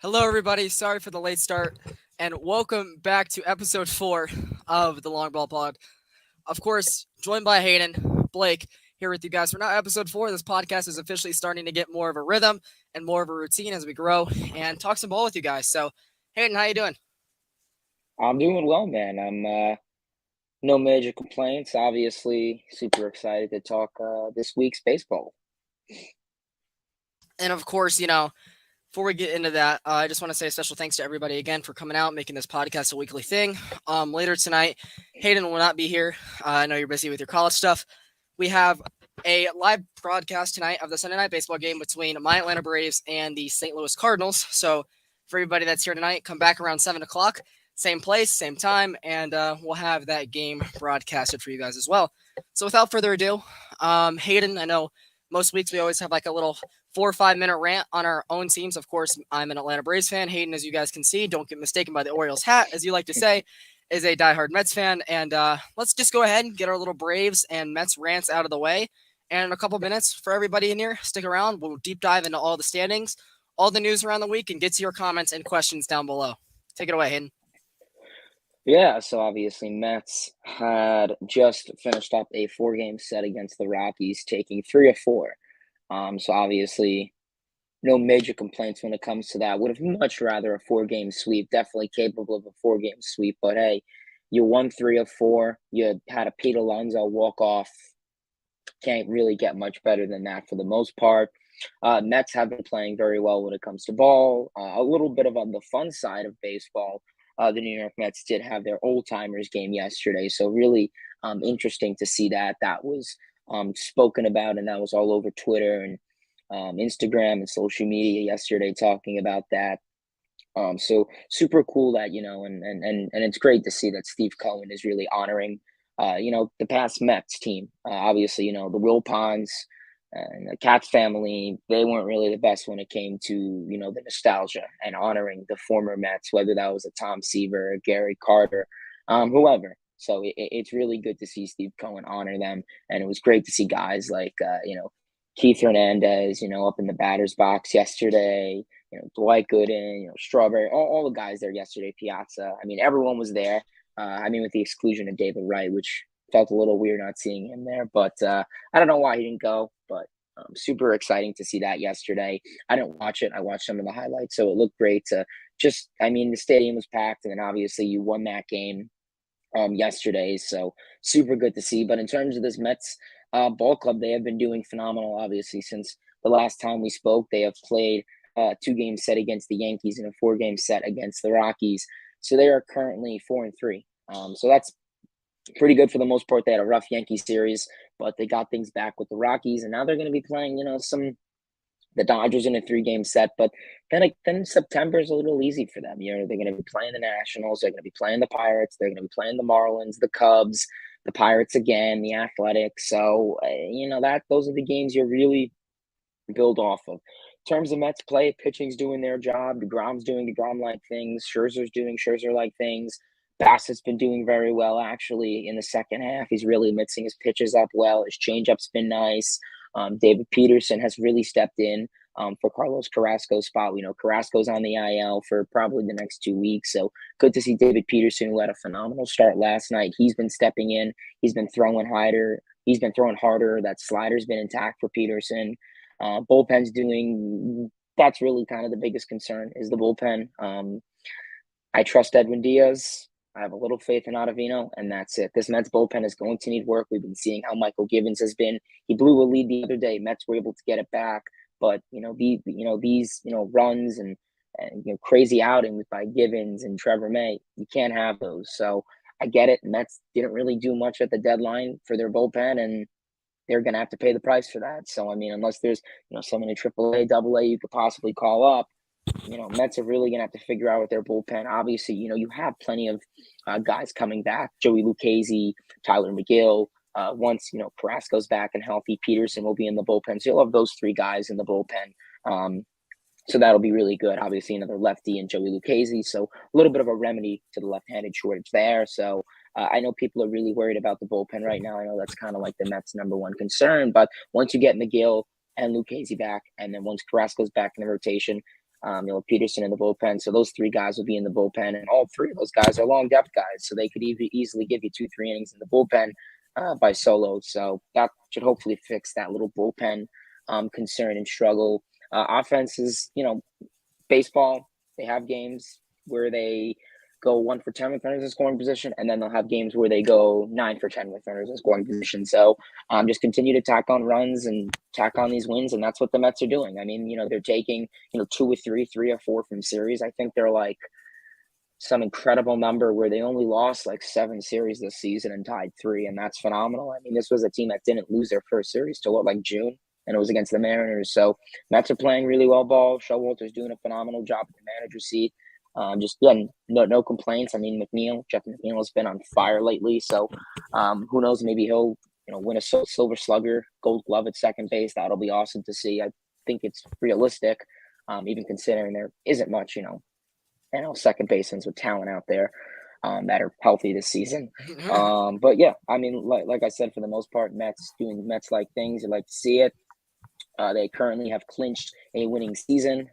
Hello, everybody. Sorry for the late start, and welcome back to episode 4 of the Longball Pod. Of course, joined by Hayden, Blake, here with you guys for now. Episode 4. This podcast is officially starting to get more of a rhythm and more of a routine as we grow and talk some ball with you guys. So, Hayden, how you doing? I'm doing well, man. I'm no major complaints. Obviously, super excited to talk this week's baseball. And of course, before we get into that, I just want to say a special thanks to everybody again for coming out, making this podcast a weekly thing. Later tonight, Hayden will not be here. I know you're busy with your college stuff. We have a live broadcast tonight of the Sunday night baseball game between my Atlanta Braves and the St. Louis Cardinals. So for everybody that's here tonight, come back around 7 o'clock, same place, same time, and we'll have that game broadcasted for you guys as well. So without further ado, Hayden, I know most weeks we always have like a little 4 or 5 minute rant on our own teams. Of course, I'm an Atlanta Braves fan. Hayden, as you guys can see, don't get mistaken by the Orioles hat, as you like to say, is a diehard Mets fan. And let's just go ahead and get our little Braves and Mets rants out of the way. And in a couple minutes for everybody in here, stick around. We'll deep dive into all the standings, all the news around the week, and get to your comments and questions down below. Take it away, Hayden. Yeah, so obviously Mets had just finished up a 4-game set against the Rockies, taking 3 of 4. So obviously no major complaints when it comes to that. Would have much rather a 4-game sweep. Definitely capable of a 4-game sweep, but hey, you won 3 of 4. You had a Pete Alonso walk off. Can't really get much better than that for the most part. Mets have been playing very well when it comes to ball. A little bit of on the fun side of baseball. The New York Mets did have their old timers game yesterday, so really interesting to see that. That was spoken about, and that was all over Twitter and Instagram and social media yesterday, talking about that. So super cool that and it's great to see that Steve Cohen is really honoring the past Mets team. Obviously, the Wilpons and the Cats family, they weren't really the best when it came to the nostalgia and honoring the former Mets, whether that was a Tom Seaver, Gary Carter, whoever. So it's really good to see Steve Cohen honor them, and it was great to see guys like Keith Hernandez, up in the batter's box yesterday. Dwight Gooden, Strawberry, all the guys there yesterday, Piazza. I mean, everyone was there. With the exclusion of David Wright, which felt a little weird not seeing him there. But I don't know why he didn't go, but super exciting to see that yesterday. I didn't watch it. I watched some of the highlights, so it looked great to the stadium was packed, and then obviously you won that game yesterday. So super good to see. But in terms of this Mets ball club, they have been doing phenomenal, obviously, since the last time we spoke. They have played 2-game set against the Yankees and a 4-game set against the Rockies. So they are currently 4-3. So that's pretty good for the most part. They had a rough Yankee series, but they got things back with the Rockies, and now they're going to be playing, the Dodgers in a 3-game set. But then September is a little easy for them. They're going to be playing the Nationals, they're going to be playing the Pirates, they're going to be playing the Marlins, the Cubs, the Pirates again, the Athletics. So that those are the games you really build off of. In terms of Mets play, pitching's doing their job. DeGrom's doing DeGrom-like things. Scherzer's doing Scherzer-like things. Bassett's been doing very well, actually, in the second half. He's really mixing his pitches up well. His changeup's been nice. David Peterson has really stepped in for Carlos Carrasco's spot. We know Carrasco's on the IL for probably the next 2 weeks. So good to see David Peterson, who had a phenomenal start last night. He's been stepping in. He's been throwing harder. He's been throwing harder. That slider's been intact for Peterson. Bullpen's doing. That's really kind of the biggest concern is the bullpen. I trust Edwin Diaz. I have a little faith in Ottavino, and that's it. This Mets bullpen is going to need work. We've been seeing how Michael Givens has been. He blew a lead the other day. Mets were able to get it back, but these runs and crazy outings by Givens and Trevor May, you can't have those. So I get it. Mets didn't really do much at the deadline for their bullpen, and they're going to have to pay the price for that. So, unless there's, someone in AAA, AA you could possibly call up, Mets are really going to have to figure out with their bullpen. Obviously, you have plenty of guys coming back. Joey Lucchesi, Tyler McGill. Once, Carrasco's back and healthy, Peterson will be in the bullpen. So you'll have those 3 guys in the bullpen. So that'll be really good. Obviously, another lefty and Joey Lucchesi. So a little bit of a remedy to the left-handed shortage there. So I know people are really worried about the bullpen right now. I know that's kind of like the Mets' number one concern. But once you get McGill and Lucchesi back, and then once Carrasco's back in the rotation, Peterson in the bullpen. So those three guys will be in the bullpen, and all three of those guys are long depth guys. So they could easily give you 2, 3 innings in the bullpen by solo. So that should hopefully fix that little bullpen concern and struggle. Offense is, baseball. They have games where they go 1 for 10 with runners in scoring position, and then they'll have games where they go 9 for 10 with runners in scoring position. So just continue to tack on runs and tack on these wins, and that's what the Mets are doing. I mean, they're taking 2 or 3, 3 or 4 from series. I think they're like some incredible number where they only lost like 7 series this season and tied 3, and that's phenomenal. I mean, this was a team that didn't lose their first series till like June, and it was against the Mariners. So Mets are playing really well ball. Showalter's doing a phenomenal job at the manager seat. Just no complaints. I mean, Jeff McNeil has been on fire lately. So who knows? Maybe he'll win a Silver Slugger, Gold Glove at second base. That'll be awesome to see. I think it's realistic, even considering there isn't much second basemans with talent out there that are healthy this season. But yeah, I mean, like I said, for the most part, Mets doing Mets-like things. You like to see it. They currently have clinched a winning season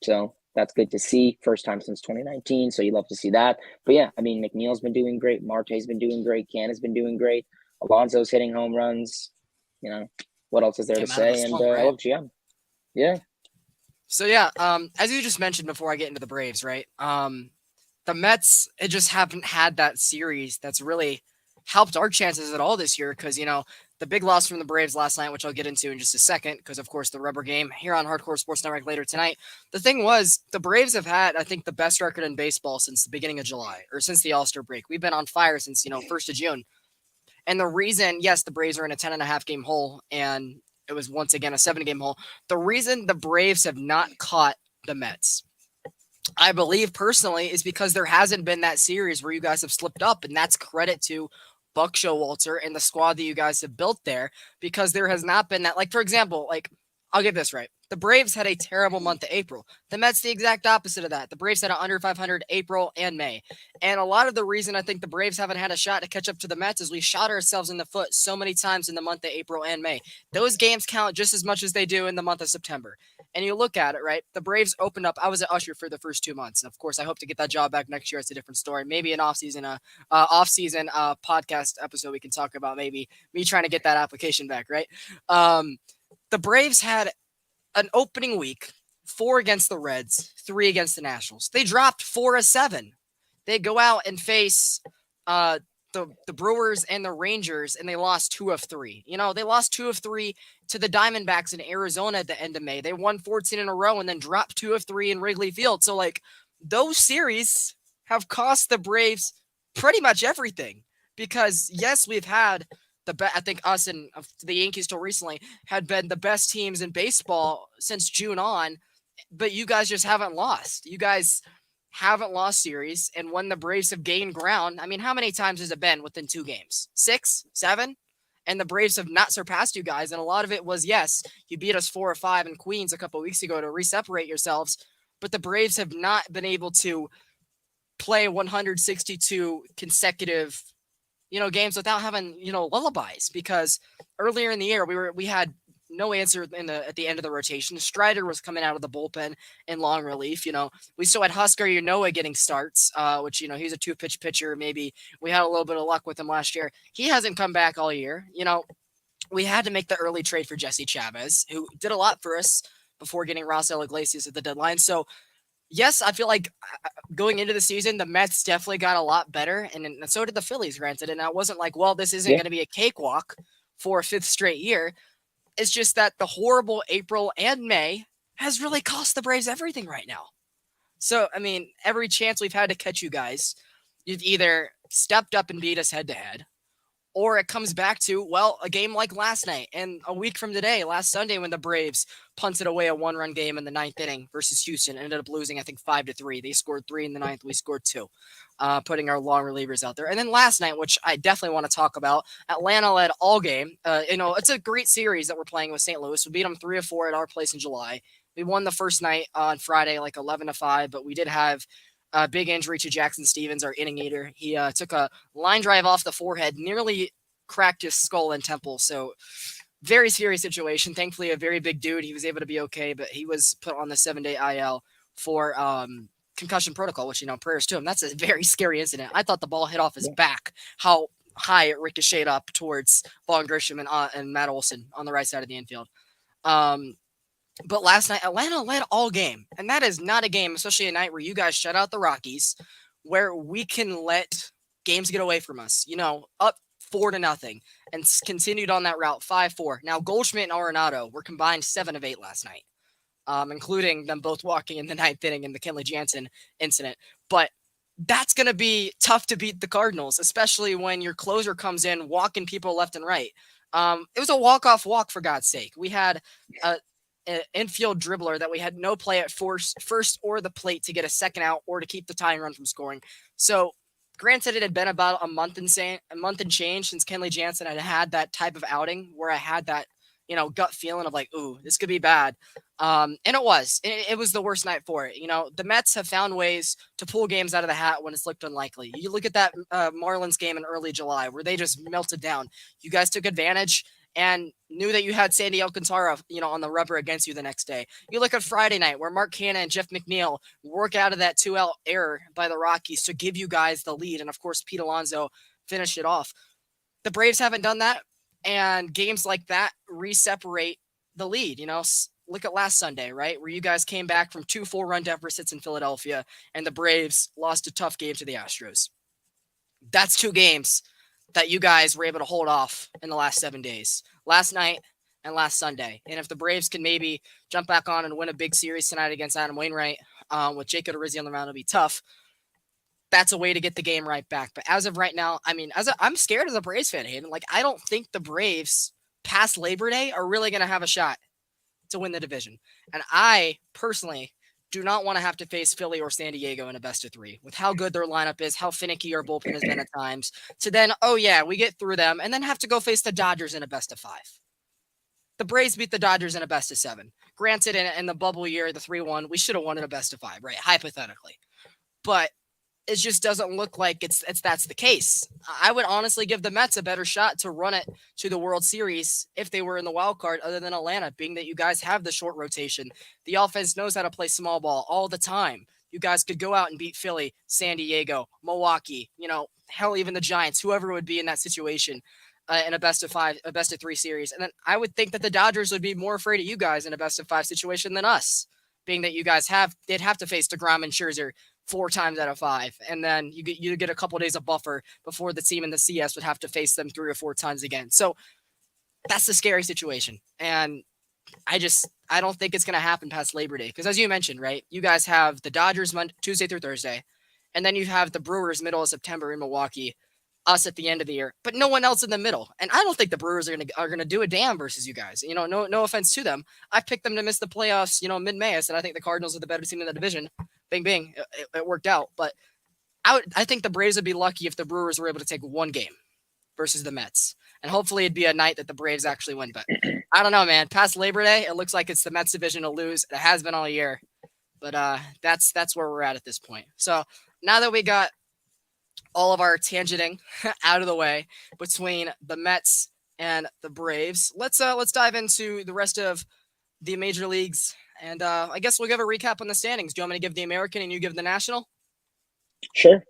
so that's good to see. First time since 2019, so you love to see that. But yeah, I mean, McNeil's been doing great. Marte's been doing great. Canna's been doing great. Alonso's hitting home runs. What else is there to say? And I love GM. Yeah. So yeah, as you just mentioned before I get into the Braves, right? The Mets just haven't had that series that's really helped our chances at all this year because, the big loss from the Braves last night, which I'll get into in just a second, because of course the rubber game here on Hardcore Sports Network later tonight. The thing was, the Braves have had, I think, the best record in baseball since the beginning of July, or since the All-Star break. We've been on fire since, 1st of June. And the reason, yes, the Braves are in a 10.5 game hole, and it was once again a 7-game hole. The reason the Braves have not caught the Mets, I believe personally, is because there hasn't been that series where you guys have slipped up, and that's credit to Buck Showalter and the squad that you guys have built there, because there has not been that. Like, for example, I'll get this right. The Braves had a terrible month of April. The Mets, the exact opposite of that. The Braves had an under 500 April and May. And a lot of the reason I think the Braves haven't had a shot to catch up to the Mets is we shot ourselves in the foot so many times in the month of April and May. Those games count just as much as they do in the month of September. And you look at it, right? The Braves opened up. I was at Usher for the first 2 months. Of course, I hope to get that job back next year. It's a different story. Maybe an off-season podcast episode we can talk about. Maybe me trying to get that application back, right? The Braves had an opening week, 4 against the Reds, 3 against the Nationals. They dropped 4-7. They go out and face the Brewers and the Rangers, and they lost 2 of 3. They lost 2 of 3 to the Diamondbacks in Arizona at the end of May. They won 14 in a row and then dropped 2 of 3 in Wrigley Field. So, those series have cost the Braves pretty much everything. Because, yes, we've had I think us and the Yankees till recently had been the best teams in baseball since June on, but you guys just haven't lost. You guys haven't lost series, and when the Braves have gained ground, I mean, how many times has it been within 2 games? 6, 7? And the Braves have not surpassed you guys, and a lot of it was, yes, you beat us 4 or 5 in Queens a couple of weeks ago to re-separate yourselves, but the Braves have not been able to play 162 consecutive games without having, lullabies, because earlier in the year we had no answer at the end of the rotation. Strider was coming out of the bullpen in long relief. We still had Husker Yanoa getting starts, which, he's a 2-pitch pitcher. Maybe we had a little bit of luck with him last year. He hasn't come back all year. We had to make the early trade for Jesse Chavez, who did a lot for us before getting Raisel Iglesias at the deadline. So, yes, I feel like going into the season, the Mets definitely got a lot better, and so did the Phillies, granted. And I wasn't like, well, this isn't going to be a cakewalk for a 5th straight year. It's just that the horrible April and May has really cost the Braves everything right now. So, I mean, every chance we've had to catch you guys, you've either stepped up and beat us head-to-head, or it comes back to, well, a game like last night and a week from today, last Sunday, when the Braves punted away a 1-run game in the 9th inning versus Houston, ended up losing, I think, 5-3. They scored 3 in the 9th. We scored 2, putting our long relievers out there. And then last night, which I definitely want to talk about, Atlanta led all game. It's a great series that we're playing with St. Louis. We beat them 3-4 at our place in July. We won the first night on Friday, 11-5, but we did have a big injury to Jackson Stevens, our inning eater. He took a line drive off the forehead, nearly cracked his skull and temple. So Very serious situation. Thankfully, a very big dude. He was able to be okay, but he was put on the 7-day IL for concussion protocol, which, prayers to him. That's a very scary incident. I thought the ball hit off his Yeah. back, how high it ricocheted up towards Vaughn Grisham and Matt Olson on the right side of the infield. Um, but last night, Atlanta led all game. And that is not a game, especially a night where you guys shut out the Rockies, where we can let games get away from us. Up 4-0 and continued on that route 5-4. Now, Goldschmidt and Arenado were combined 7 of 8 last night, including them both walking in the ninth inning in the Kenley Jansen incident. But that's going to be tough to beat the Cardinals, especially when your closer comes in walking people left and right. It was a walk-off walk, for God's sake. We had an infield dribbler that we had no play at first or the plate to get a second out or to keep the tying run from scoring. So, granted, it had been about a month and change since Kenley Jansen had that type of outing where I had that gut feeling of like, ooh, this could be bad. And it was. It was the worst night for it. The Mets have found ways to pull games out of the hat when it's looked unlikely. You look at that Marlins game in early July where they just melted down. You guys took advantage and knew that you had Sandy Alcantara, on the rubber against you the next day. You look at Friday night where Mark Canha and Jeff McNeil work out of that 2-out error by the Rockies to give you guys the lead. And, of course, Pete Alonso finished it off. The Braves haven't done that, and games like that re-separate the lead. Look at last Sunday, right, where you guys came back from 2 4-run deficits in Philadelphia, and the Braves lost a tough game to the Astros. That's 2 games that you guys were able to hold off in the last 7 days, last night and last Sunday. And if the Braves can maybe jump back on and win a big series tonight against Adam Wainwright with Jacob DeRizzi on the mound, it'll be tough. That's a way to get the game right back. But as of right now, I'm scared as a Braves fan, Hayden. Like, I don't think the Braves past Labor Day are really going to have a shot to win the division. And I personally do not want to have to face Philly or San Diego in a best of 3 with how good their lineup is, how finicky our bullpen has been at times, to then, we get through them and then have to go face the Dodgers in a best of 5. The Braves beat the Dodgers in a best of 7. Granted, in the bubble year, the 3-1, we should have won in a best of 5, right? Hypothetically. But it just doesn't look like that's the case. I would honestly give the Mets a better shot to run it to the World Series if they were in the wild card other than Atlanta, being that you guys have the short rotation. The offense knows how to play small ball all the time. You guys could go out and beat Philly, San Diego, Milwaukee, hell, even the Giants, whoever would be in that situation in a best of 5, a best of 3 series. And then I would think that the Dodgers would be more afraid of you guys in a best of 5 situation than us, being that you guys they'd have to face DeGrom and Scherzer 4 times out of 5, and then you get a couple of days of buffer before the team in the CS would have to face them 3 or 4 times again. So that's the scary situation, and I don't think it's going to happen past Labor Day because, as you mentioned, right, you guys have the Dodgers Tuesday through Thursday, and then you have the Brewers middle of September in Milwaukee, us at the end of the year, but no one else in the middle. And I don't think the Brewers are gonna do a damn versus you guys. No offense to them. I picked them to miss the playoffs, mid-May. I said I think the Cardinals are the better team in the division. Bing, bing. It worked out. But I think the Braves would be lucky if the Brewers were able to take 1 game versus the Mets. And hopefully it'd be a night that the Braves actually win. But I don't know, man. Past Labor Day, it looks like it's the Mets division to lose. It has been all year. But that's where we're at this point. So now that we got all of our tangenting out of the way between the Mets and the Braves, let's dive into the rest of the major leagues, and I guess we'll give a recap on the standings. Do you want me to give the American and you give the National? Sure.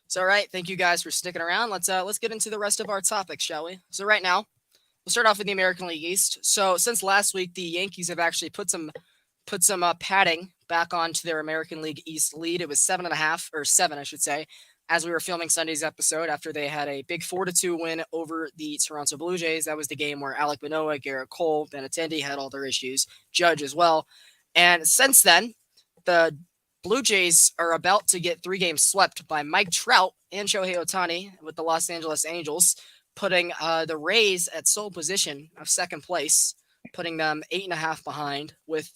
So, all right, thank you guys for sticking around. Let's get into the rest of our topics, shall we? So right now, we'll start off with the American League East. So since last week, the Yankees have actually put some padding back onto their American League East lead. It was 7.5 or 7, I should say, as we were filming Sunday's episode after they had a big 4-2 win over the Toronto Blue Jays. That was the game where Alek Manoah, Garrett Cole, Benintendi had all their issues, Judge as well. And since then, the Blue Jays are about to get 3 games swept by Mike Trout and Shohei Ohtani with the Los Angeles Angels, putting the Rays at sole position of second place, putting them 8.5 behind, with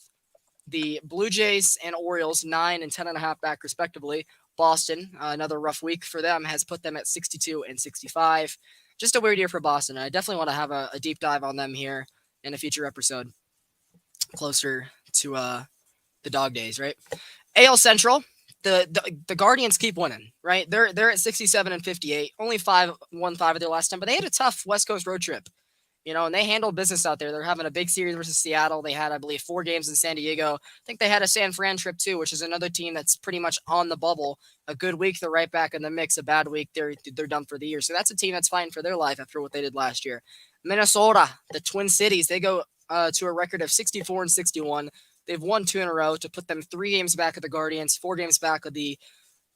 the Blue Jays and Orioles 9 and 10.5 back respectively. Boston, another rough week for them, has put them at 62 and 65. Just a weird year for Boston. I definitely want to have a deep dive on them here in a future episode closer to the dog days, right? AL Central, the Guardians keep winning, right? They're at 67 and 58, only 5 of their last 10, but they had a tough West Coast road trip And they handled business out there. They're having a big series versus Seattle. They had, I believe, 4 games in San Diego. I think they had a San Fran trip too, which is another team that's pretty much on the bubble. A good week, they're right back in the mix. A bad week, they're done for the year. So that's a team that's fighting for their life after what they did last year. Minnesota, the Twin Cities, they go to a record of 64-61. They've won 2 in a row to put them 3 games back of the Guardians, 4 games back of the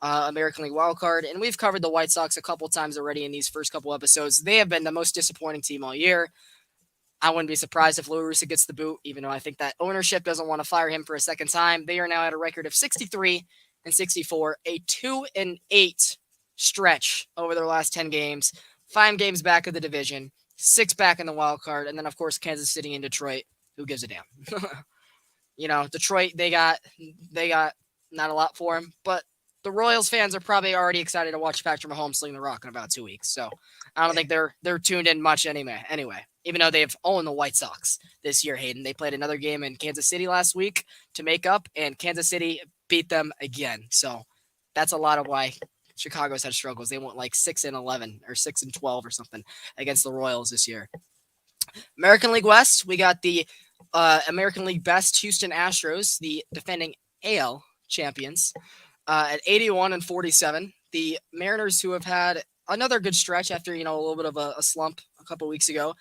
American League wild card. And we've covered the White Sox a couple times already in these first couple episodes. They have been the most disappointing team all year. I wouldn't be surprised if Lou Russa gets the boot, even though I think that ownership doesn't want to fire him for a second time. They are now at a record of 63-64, a 2-8 stretch over their last 10 games, 5 games back of the division, 6 back in the wild card, and then of course Kansas City and Detroit. Who gives a damn? Detroit, they got not a lot for him, but the Royals fans are probably already excited to watch Patrick Mahomes sling the rock in about 2 weeks. So I don't think they're tuned in much anyway. Even though they've owned the White Sox this year, Hayden. They played another game in Kansas City last week to make up, and Kansas City beat them again. So that's a lot of why Chicago's had struggles. They went like 6-11 or 6-12 or something against the Royals this year. American League West, we got the American League best Houston Astros, the defending AL champions, at 81-47. The Mariners, who have had another good stretch after a little bit of a slump a couple weeks ago,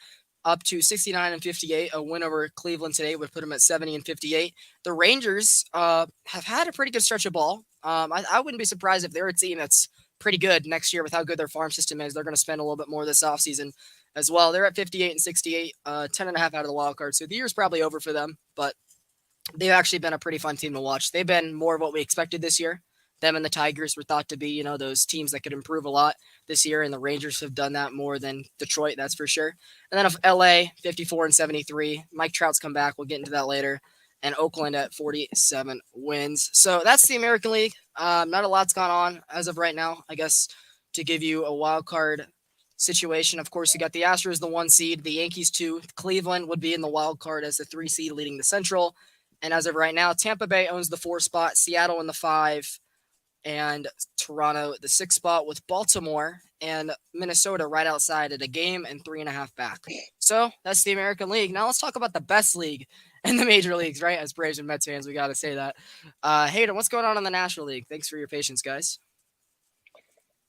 up to 69-58. A win over Cleveland today would put them at 70-58. The Rangers have had a pretty good stretch of ball. I wouldn't be surprised if they're a team that's pretty good next year with how good their farm system is. They're going to spend a little bit more this offseason as well. They're at 58-68, 10.5 out of the wild card. So the year's probably over for them, but they've actually been a pretty fun team to watch. They've been more of what we expected this year. Them and the Tigers were thought to be, those teams that could improve a lot this year, and the Rangers have done that more than Detroit, that's for sure. And then of LA, 54-73. Mike Trout's come back. We'll get into that later. And Oakland at 47 wins. So that's the American League. Not a lot's gone on as of right now, I guess, to give you a wild card situation. Of course, you got the Astros, the 1 seed, the Yankees 2. Cleveland would be in the wild card as the 3 seed leading the Central. And as of right now, Tampa Bay owns the 4 spot, Seattle in the 5, and Toronto the 6 spot, with Baltimore and Minnesota right outside at a game and 3.5 back. So that's the American League. Now let's talk about the best league in the major leagues, right? As Braves and Mets fans, we got to say that. Hayden, what's going on in the National League? Thanks for your patience, guys.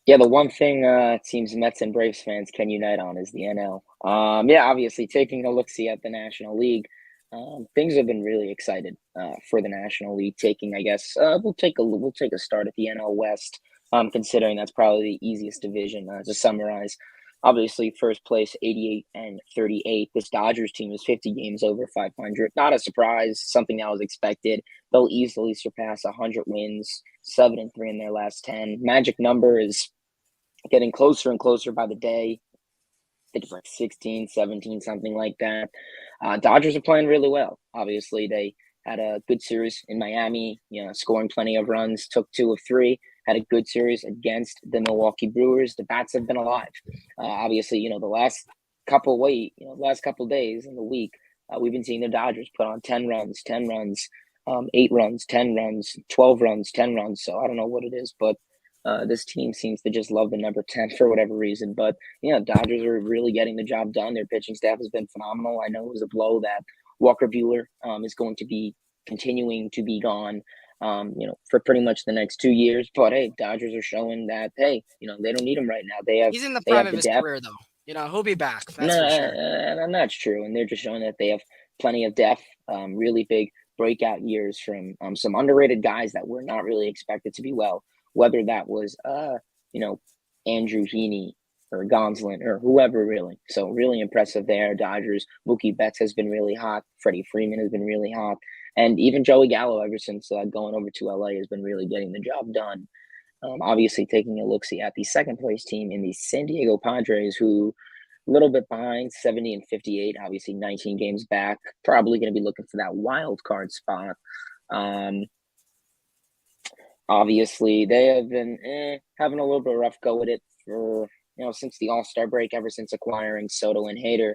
Yeah, the one thing it seems Mets and Braves fans can unite on is the NL. Yeah, obviously taking a look-see at the National League, things have been really excited for the National League. I guess we'll take a start at the NL West, considering that's probably the easiest division to summarize. Obviously, first place 88-38. This Dodgers team is 50 games over 500. Not a surprise, something that was expected. They'll easily surpass 100 wins, 7-3 in their last 10. Magic number is getting closer and closer by the day. I think it's like 16, 17, something like that. Dodgers are playing really well. Obviously, they had a good series in Miami, scoring plenty of runs, took 2 of 3, had a good series against the Milwaukee Brewers. The bats have been alive. Obviously, the last couple days in the week, we've been seeing the Dodgers put on 10 runs, 8 runs, 10 runs, 12 runs, 10 runs. So I don't know what it is, but this team seems to just love the number 10 for whatever reason. But, Dodgers are really getting the job done. Their pitching staff has been phenomenal. I know it was a blow that Walker Buehler is going to be continuing to be gone, for pretty much the next 2 years. But, hey, Dodgers are showing that, hey, they don't need him right now. He's in the they prime have of the his depth. career, though. He'll be back. That's No, for sure. and that's true. And they're just showing that they have plenty of depth, really big breakout years from some underrated guys that were not really expected to be well, whether that was, Andrew Heaney or Gonsolin or whoever, really. So really impressive there. Dodgers, Mookie Betts has been really hot. Freddie Freeman has been really hot. And even Joey Gallo, ever since going over to LA, has been really getting the job done. Obviously, taking a look-see at the second place team in the San Diego Padres, who a little bit behind, 70-58, obviously 19 games back, probably going to be looking for that wild card spot. Obviously, they have been having a little bit of rough go with it for, since the All-Star break, ever since acquiring Soto and Hader.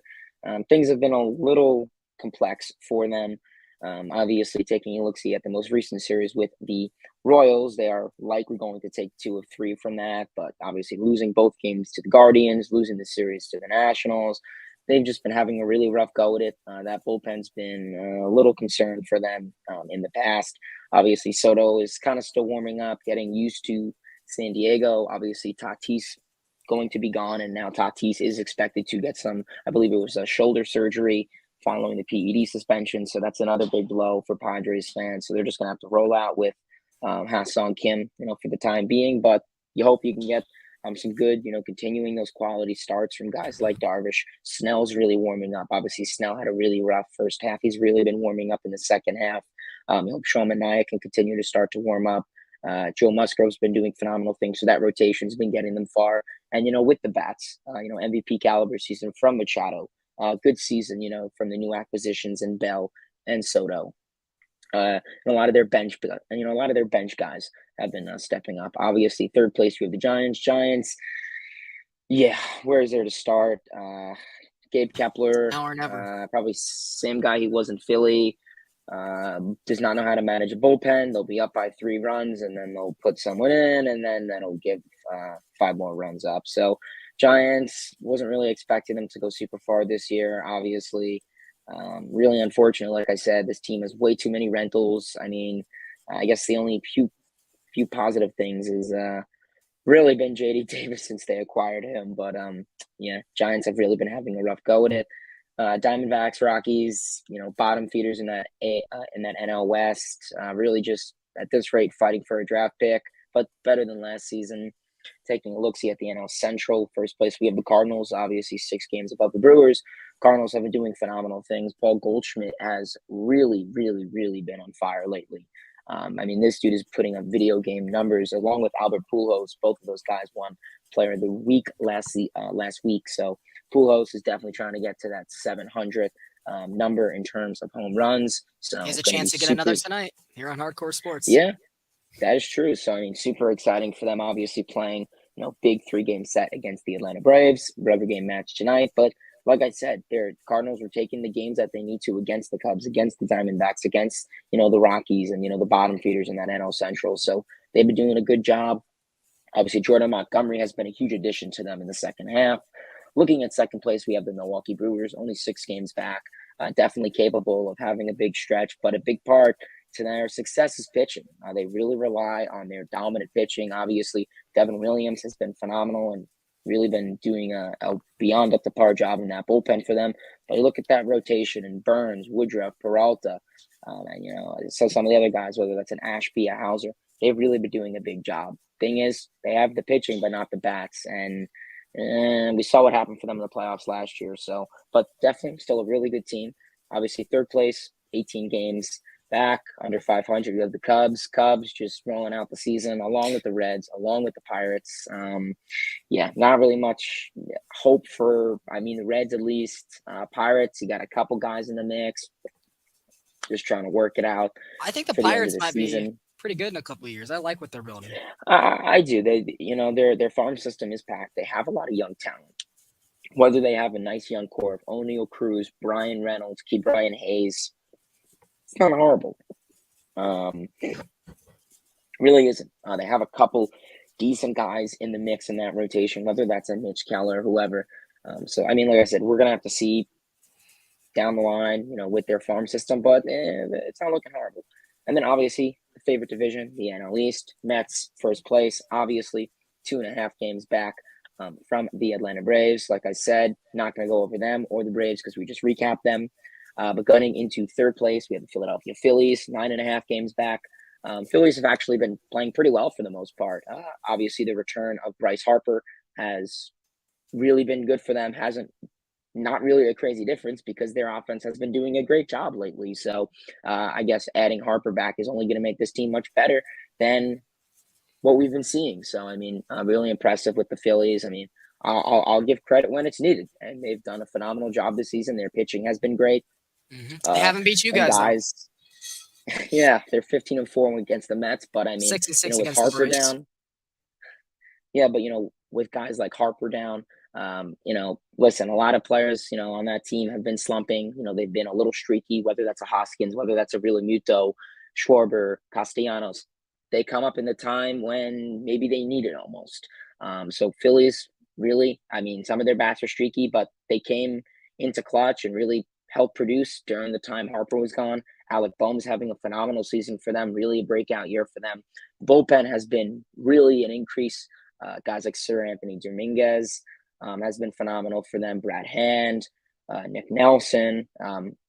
Things have been a little complex for them. Obviously, taking a look-see at the most recent series with the Royals, they are likely going to take 2 of 3 from that, but obviously losing both games to the Guardians, losing the series to the Nationals. they've just been having a really rough go at it. That bullpen's been a little concerned for them in the past. Obviously, Soto is kind of still warming up, getting used to San Diego. Obviously, Tatis going to be gone, and now Tatis is expected to get some, I believe it was a shoulder surgery following the PED suspension. So that's another big blow for Padres fans. So they're just going to have to roll out with Ha-Sung Kim, for the time being. But you hope you can get some good, continuing those quality starts from guys like Darvish. Snell's really warming up. Obviously, Snell had a really rough first half. He's really been warming up in the second half. I hope Sean Manaea can continue to start to warm up. Joe Musgrove's been doing phenomenal things, so that rotation's been getting them far. And with the bats, MVP caliber season from Machado, good season, from the new acquisitions in Bell and Soto. And a lot of their bench, guys have been stepping up. Obviously, third place we have the Giants. Giants, yeah, where is there to start? Gabe Kepler, Now or never. probably same guy he was in Philly. Does not know how to manage a bullpen. They'll be up by 3 runs, and then they'll put someone in, and then that'll give 5 more runs up. So Giants, wasn't really expecting them to go super far this year, obviously. Really unfortunate. Like I said, this team has way too many rentals. I mean, I guess the only few positive things is really been JD Davis since they acquired him. But yeah, Giants have really been having a rough go at it. Diamondbacks, Rockies, bottom feeders in that NL West. Really just at this rate fighting for a draft pick, but better than last season. Taking a look-see at the NL Central, first place we have the Cardinals, obviously 6 games above the Brewers. Cardinals have been doing phenomenal things. Paul Goldschmidt has really, really, really been on fire lately. I mean, this dude is putting up video game numbers along with Albert Pujols. Both of those guys won Player of the Week last week. So Pujols is definitely trying to get to that 700 number in terms of home runs. So He has a going to be chance to get super. another tonight here on Hardcore Sports. Yeah, that is true. So I mean, super exciting for them. Obviously, playing big 3-game set against the Atlanta Braves. Rubber game match tonight, but like I said, their Cardinals were taking the games that they need to against the Cubs, against the Diamondbacks, against the Rockies, and the bottom feeders in that NL Central. So they've been doing a good job. Obviously, Jordan Montgomery has been a huge addition to them in the second half. Looking at second place, we have the Milwaukee Brewers, only 6 games back. Definitely capable of having a big stretch, but a big part to their success is pitching. They really rely on their dominant pitching. Obviously, Devin Williams has been phenomenal and really been doing a beyond up to par job in that bullpen for them. But you look at that rotation and Burns, Woodruff, Peralta, and so some of the other guys, whether that's an Ashby, a Hauser, they've really been doing a big job. Thing is, they have the pitching, but not the bats. And we saw what happened for them in the playoffs last year. So, but definitely still a really good team. Obviously, third place, 18 games back, under 500. You have the Cubs. Cubs just rolling out the season, along with the Reds, along with the Pirates. Yeah, not really much hope for, the Reds at least. Pirates, you got a couple guys in the mix. Just trying to work it out I think the for the end of Pirates the might be season. pretty good in a couple of years. I like what they're building. I do. They, their farm system is packed. They have a lot of young talent. Whether they have a nice young core of O'Neill Cruz, Brian Reynolds, Key Brian Hayes, it's not horrible. Really isn't. They have a couple decent guys in the mix in that rotation, whether that's a Mitch Keller, whoever. So like I said, we're gonna have to see down the line, with their farm system, but it's not looking horrible. And then obviously the favorite division, the NL East, Mets first place, obviously 2.5 games back from the Atlanta Braves. Like I said, not going to go over them or the Braves because we just recapped them. But going into third place, we have the Philadelphia Phillies, 9.5 games back. Phillies have actually been playing pretty well for the most part. Obviously, the return of Bryce Harper has really been good for them. Hasn't not really a crazy difference because their offense has been doing a great job lately. So I guess adding Harper back is only going to make this team much better than what we've been seeing. So really impressive with the Phillies. I'll give credit when it's needed, and they've done a phenomenal job this season. Their pitching has been great. They haven't beat you And guys though. guys, yeah, they're 15-4 against the Mets, but 6-6 with against the Harper Braves. down, yeah, but with guys like Harper down, listen, a lot of players, on that team have been slumping. They've been a little streaky, whether that's a Hoskins, whether that's a Realmuto, Schwarber, Castellanos. They come up in the time when maybe they need it almost. So Phillies, really, some of their bats are streaky, but they came, into clutch and really help produce during the time Harper was gone. Alec Boehm's having a phenomenal season for them, really a breakout year for them. Bullpen has been really an increase. Guys like Sir Anthony Dominguez has been phenomenal for them. Brad Hand, Nick Nelson.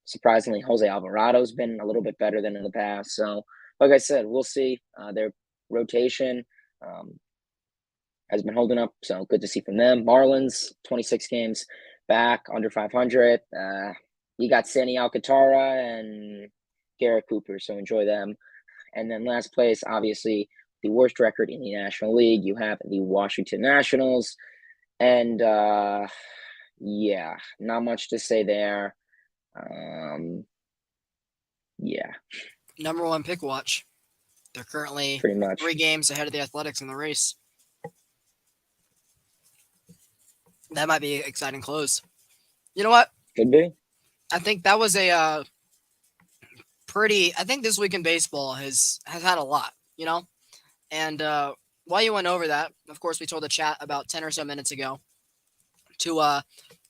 Surprisingly, Jose Alvarado's been a little bit better than in the past. So, like I said, we'll see. Their rotation has been holding up, so good to see from them. Marlins, 26 games back, under 500. You got Sandy Alcantara and Garrett Cooper, so enjoy them. And then last place, obviously, the worst record in the National League. You have the Washington Nationals. And yeah, not much to say there. Yeah. Number one pick watch. They're currently pretty much 3 games ahead of the Athletics in the race. That might be an exciting close. You know what? Could be. I think that was a pretty. I think this week in baseball has had a lot. And while you went over that, of course, we told the chat about 10 or so minutes ago to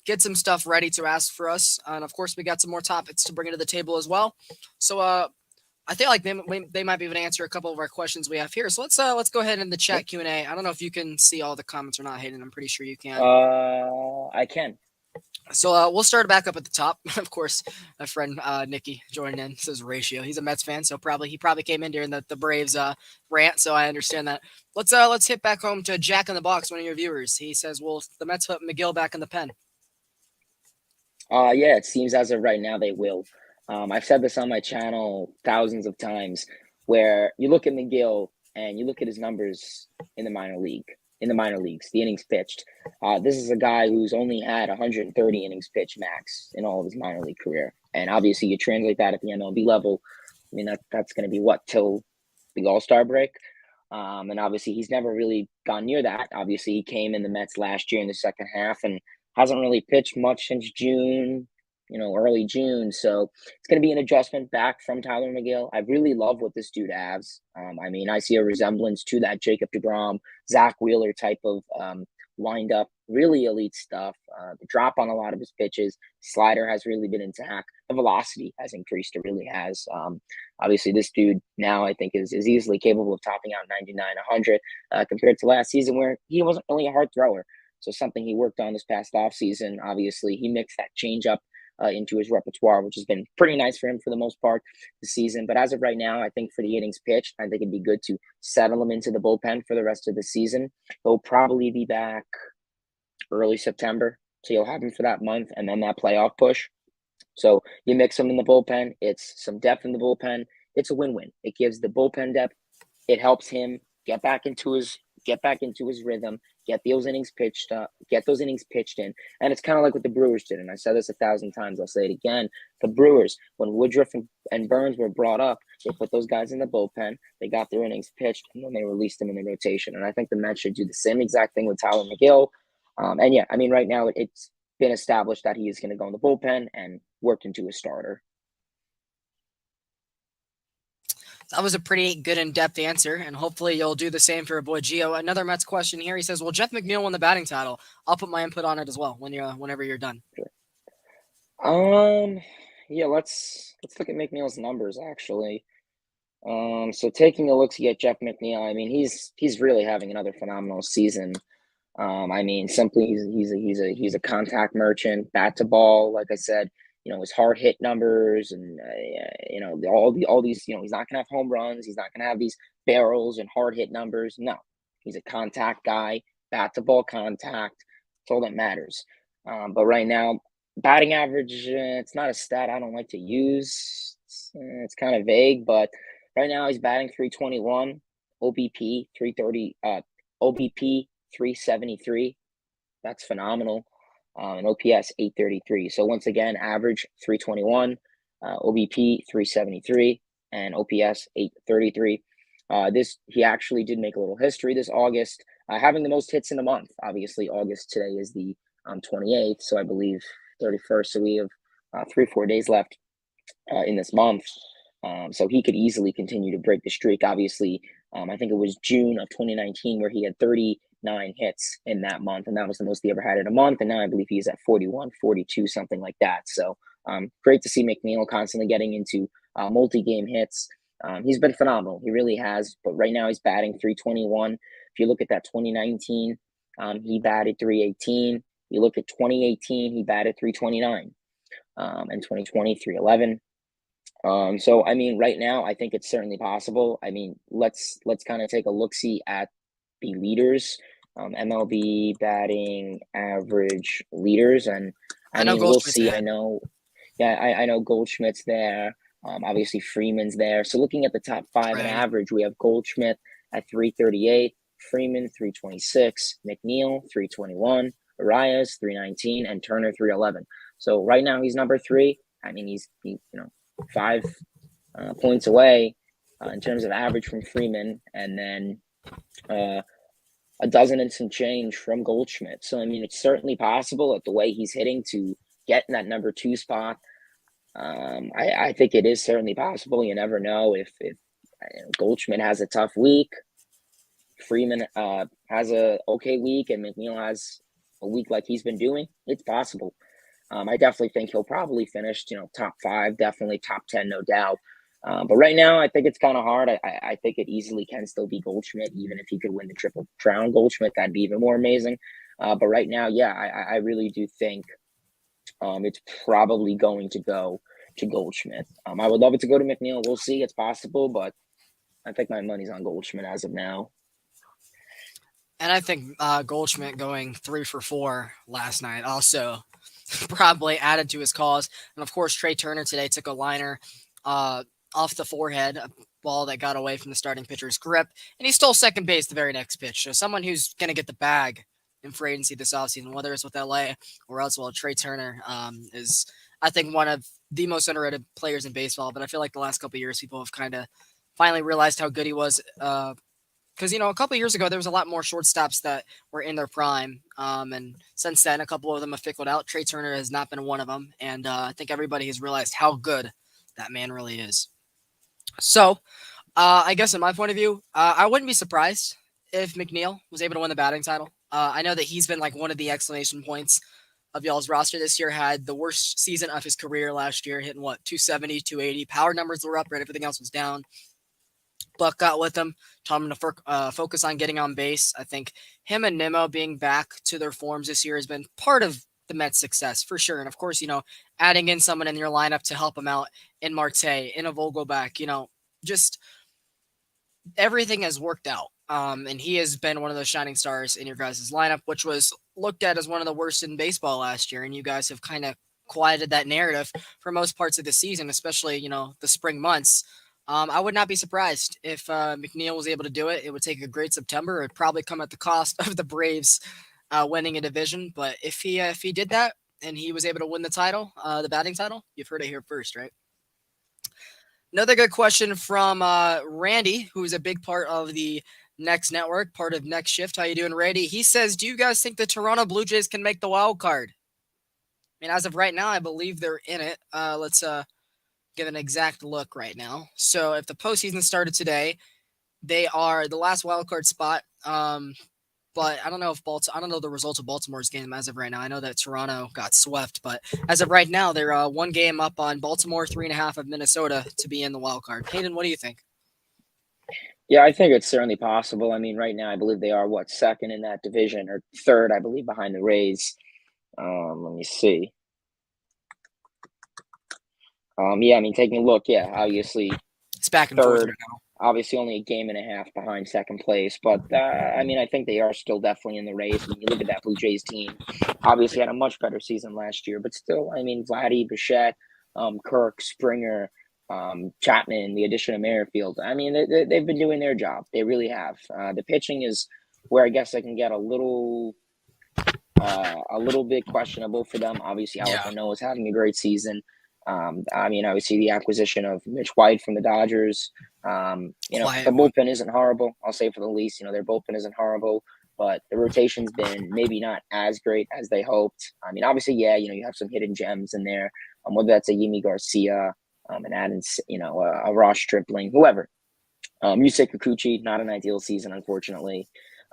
get some stuff ready to ask for us, and of course, we got some more topics to bring to the table as well. So I feel like they might be able to answer a couple of our questions we have here. So let's go ahead in the chat Q&A. I don't know if you can see all the comments or not, Hayden. I'm pretty sure you can. I can. So we'll start back up at the top. Of course, my friend Nikki joining in says ratio. He's a Mets fan, so he probably came in during the Braves rant. So I understand that. Let's hit back home to Jack in the Box, one of your viewers. He says, "Will the Mets put McGill back in the pen?" Yeah, it seems as of right now they will. I've said this on my channel thousands of times, where you look at McGill and you look at his numbers in the minor leagues, the innings pitched. This is a guy who's only had 130 innings pitched max in all of his minor league career, and obviously you translate that at the MLB level. I mean that's going to be what till the All-Star break. And obviously he's never really gone near that. Obviously he came in the Mets last year in the second half and hasn't really pitched much since June, early June. So it's going to be an adjustment back from Tyler McGill. I really love what this dude has. I mean, I see a resemblance to that Jacob deGrom, Zach Wheeler type of wind up, really elite stuff. The drop on a lot of his pitches, slider has really been intact. The velocity has increased. It really has. Obviously, this dude now I think is easily capable of topping out 99, 100 compared to last season where he wasn't really a hard thrower. So something he worked on this past offseason. Obviously, he mixed that changeup into his repertoire, which has been pretty nice for him for the most part this season. But as of right now, I think for the innings pitched, I think it'd be good to settle him into the bullpen for the rest of the season. He'll probably be back early September, so you'll have him for that month and then that playoff push. So you mix him in the bullpen. It's some depth in the bullpen. It's a win-win. It gives the bullpen depth. It helps him get back into his rhythm, get those innings pitched in. And it's kind of like what the Brewers did. And I said this 1,000 times. I'll say it again. The Brewers, when Woodruff and Burns were brought up, they put those guys in the bullpen. They got their innings pitched, and then they released them in the rotation. And I think the Mets should do the same exact thing with Tyler McGill. And yeah, I mean, right now it's been established that he is going to go in the bullpen and work into a starter. That was a pretty good in-depth answer, and hopefully you'll do the same for your boy Gio. Another Mets question here. He says, "Will Jeff McNeil win the batting title?" I'll put my input on it as well whenever you're done. Sure. Yeah, let's look at McNeil's numbers actually. So taking a look at Jeff McNeil, I mean he's really having another phenomenal season. I mean, simply he's a contact merchant, bat to ball. Like I said, his hard hit numbers and all these. He's not gonna have home runs. He's not gonna have these barrels and hard hit numbers. No, he's a contact guy, bat to ball contact. That's all that matters. But right now, batting average, it's not a stat I don't like to use. It's kind of vague, but right now he's batting 321, OBP 330, OBP 373. That's phenomenal. And OPS 833. So once again, average 321, OBP 373, and OPS 833. He actually did make a little history this August, having the most hits in a month. Obviously, August today is the 28th, so I believe 31st. So we have 3-4 days left in this month. So he could easily continue to break the streak. Obviously, I think it was June of 2019 where he had 30 39 hits in that month, and that was the most he ever had in a month. And now I believe he's at 41, 42, something like that. So great to see McNeil constantly getting into multi-game hits. He's been phenomenal. He really has. But right now he's batting 321. If you look at that 2019, he batted 318. You look at 2018, he batted 329. And 2020, 311. So I mean, right now, I think it's certainly possible. I mean, let's kind of take a look see at the leaders, MLB batting average leaders, and I I know mean, we'll Goldschmidt's see. I ahead. know, yeah, I know Goldschmidt's there. Obviously Freeman's there. So looking at the top five in Trey. average, we have Goldschmidt at 338, Freeman 326, McNeil 321, Arias 319, and Turner 311. So right now he's number three. I mean, he's 5 points away in terms of average from Freeman, and then a dozen and some change from Goldschmidt. So I mean, it's certainly possible at the way he's hitting to get in that number two spot. I think it is certainly possible. You never know if Goldschmidt has a tough week, Freeman has a okay week, and McNeil has a week like he's been doing. It's possible. I definitely think he'll probably finish, top five, definitely top 10, no doubt. But right now, I think it's kind of hard. I think it easily can still be Goldschmidt, even if he could win the Triple Crown. Goldschmidt, that'd be even more amazing. But right now, yeah, I really do think it's probably going to go to Goldschmidt. I would love it to go to McNeil. We'll see. It's possible, but I think my money's on Goldschmidt as of now. And I think Goldschmidt going 3 for 4 last night also probably added to his cause. And of course, Trey Turner today took a liner off the forehead, a ball that got away from the starting pitcher's grip, and he stole second base the very next pitch. So someone who's going to get the bag in free agency this offseason, whether it's with LA or elsewhere, Trey Turner is, I think, one of the most underrated players in baseball. But I feel like the last couple of years, people have kind of finally realized how good he was. Because a couple of years ago there was a lot more shortstops that were in their prime, and since then a couple of them have fickled out. Trey Turner has not been one of them, and I think everybody has realized how good that man really is. So, I guess in my point of view, I wouldn't be surprised if McNeil was able to win the batting title. I know that he's been like one of the exclamation points of y'all's roster this year. Had the worst season of his career last year, hitting 270, 280. Power numbers were up, right? Everything else was down. Buck got with him, told him to focus on getting on base. I think him and Nimmo being back to their forms this year has been part of the Mets' success for sure. And of course, adding in someone in your lineup to help him out in Marte, in a Vogelback, just everything has worked out. And he has been one of those shining stars in your guys' lineup, which was looked at as one of the worst in baseball last year. And you guys have kind of quieted that narrative for most parts of the season, especially, the spring months. I would not be surprised if McNeil was able to do it. It would take a great September. It would probably come at the cost of the Braves winning a division. But if he did that and he was able to win the title, the batting title, you've heard it here first, right? Another good question from Randy, who's a big part of the Next Network, part of Next Shift. How you doing, Randy? He says, do you guys think the Toronto Blue Jays can make the wild card? I mean, as of right now, I believe they're in it. Let's give an exact look right now. So if the postseason started today, they are the last wild card spot. But I don't know if I don't know the results of Baltimore's game as of right now. I know that Toronto got swept, but as of right now, they're one game up on Baltimore, 3.5 of Minnesota to be in the wild card. Hayden, what do you think? Yeah, I think it's certainly possible. I mean, right now, I believe they are second in that division, or third, I believe, behind the Rays. Let me see. Yeah, I mean, taking a look, yeah, obviously It's back and forth third, right now. obviously only a game and a half behind second place, but I mean, I think they are still definitely in the race. When you look at that Blue Jays team, obviously had a much better season last year, but still, I mean, Vladdy, Bichette, Kirk, Springer, Chapman, the addition of Merrifield. I mean, they've been doing their job. They really have. The pitching is where I guess I can get a little bit questionable for them. Obviously, Alec Manoah is having a great season. I mean, obviously the acquisition of Mitch White from the Dodgers. The bullpen isn't horrible. I'll say for the least, their bullpen isn't horrible, but the rotation's been maybe not as great as they hoped. I mean, obviously, yeah, you have some hidden gems in there. Whether that's a Yimi Garcia, an Adams, a Ross Stripling, whoever. Yusei Kikuchi, not an ideal season, unfortunately.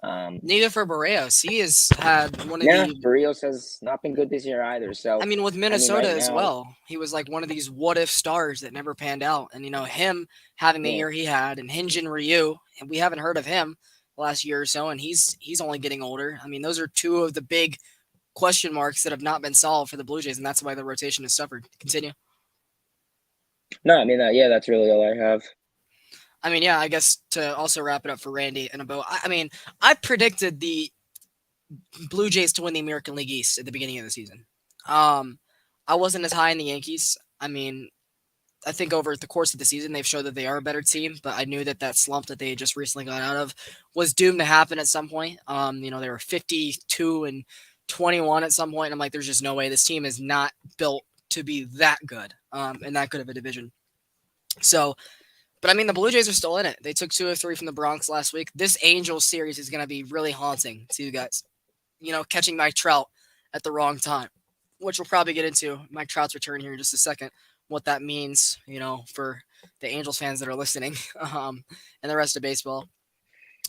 Neither for Barrios. He has had one of Yeah, the Barrios has not been good this year either. So, I mean, with I mean, Minnesota right as now, well, he was like one of these what if stars that never panned out. And him having the yeah, year he had, and Hyunjin Ryu, and we haven't heard of him the last year or so, and he's only getting older. I mean, those are two of the big question marks that have not been solved for the Blue Jays, and that's why the rotation has suffered. Continue. no, I mean, yeah, that's really all I have. I mean, yeah, I guess to also wrap it up for Randy and Abo, I mean, I predicted the Blue Jays to win the American League East at the beginning of the season. Um, I wasn't as high in the Yankees. I mean, I think over the course of the season, they've showed that they are a better team, but I knew that slump that they had just recently got out of was doomed to happen at some point. They were 52 and 21 at some point, and I'm like, there's just no way this team is not built to be that good, and that good of a division. So, but I mean, the Blue Jays are still in it. They took 2 of 3 from the Bronx last week. This Angels series is going to be really haunting to you guys. Catching Mike Trout at the wrong time, which we'll probably get into Mike Trout's return here in just a second, what that means, for the Angels fans that are listening, and the rest of baseball.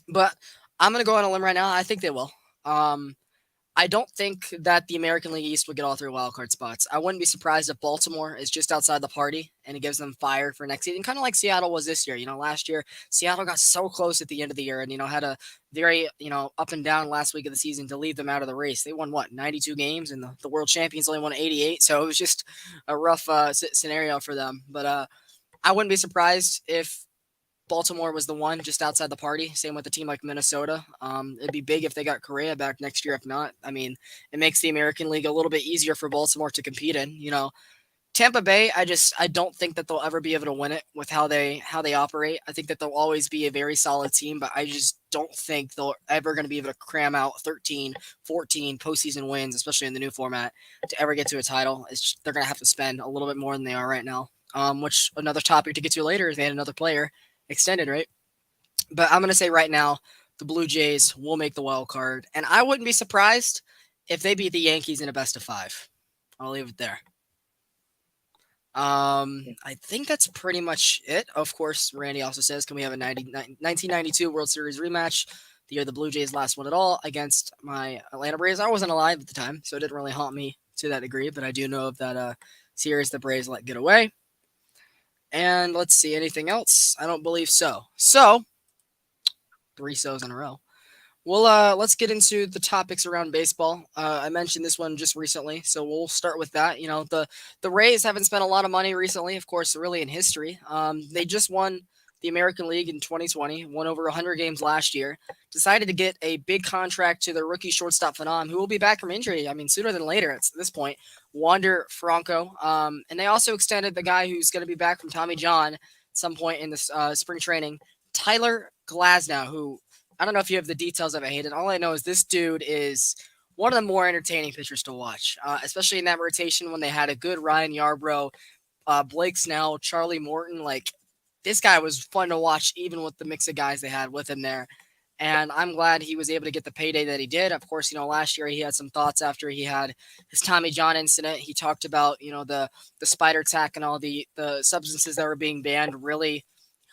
But I'm going to go on a limb right now. I think they will. Um, I don't think that the American League East would get all 3 wildcard spots. I wouldn't be surprised if Baltimore is just outside the party and it gives them fire for next season, kind of like Seattle was this year. Last year, Seattle got so close at the end of the year and, had a very, up and down last week of the season to leave them out of the race. They won, 92 games, and the world champions only won 88. So it was just a rough scenario for them. But I wouldn't be surprised if Baltimore was the one just outside the party. Same with a team like Minnesota. It'd be big if they got Correa back next year. If not, I mean, it makes the American League a little bit easier for Baltimore to compete in. Tampa Bay, I don't think that they'll ever be able to win it with how they operate. I think that they'll always be a very solid team, but I just don't think they're ever going to be able to cram out 13, 14 postseason wins, especially in the new format, to ever get to a title. They're going to have to spend a little bit more than they are right now. Which another topic to get to later is they had another player extended, right? But I'm going to say right now, the Blue Jays will make the wild card, and I wouldn't be surprised if they beat the Yankees in a best of 5. I'll leave it there. I think that's pretty much it. Of course, Randy also says, can we have a 1992 World Series rematch? The year the Blue Jays last won it all against my Atlanta Braves. I wasn't alive at the time, so it didn't really haunt me to that degree, but I do know of that series the Braves let get away. And let's see, anything else? I don't believe so. So, 3 so's in a row. Well, let's get into the topics around baseball. I mentioned this one just recently, so we'll start with that. The Rays haven't spent a lot of money recently, of course, really in history. They just won the American League in 2020, won over 100 games last year, decided to get a big contract to their rookie shortstop Phenom, who will be back from injury, I mean, sooner than later at this point, Wander Franco. And they also extended the guy who's going to be back from Tommy John at some point in this spring training, Tyler Glasnow, who I don't know if you have the details of it, Hayden. All I know is this dude is one of the more entertaining pitchers to watch, especially in that rotation when they had a good Ryan Yarbrough, Blake Snell, Charlie Morton. Like, this guy was fun to watch, even with the mix of guys they had with him there. And I'm glad he was able to get the payday that he did. Of course, last year he had some thoughts after he had his Tommy John incident. He talked about, the spider tack and all the substances that were being banned really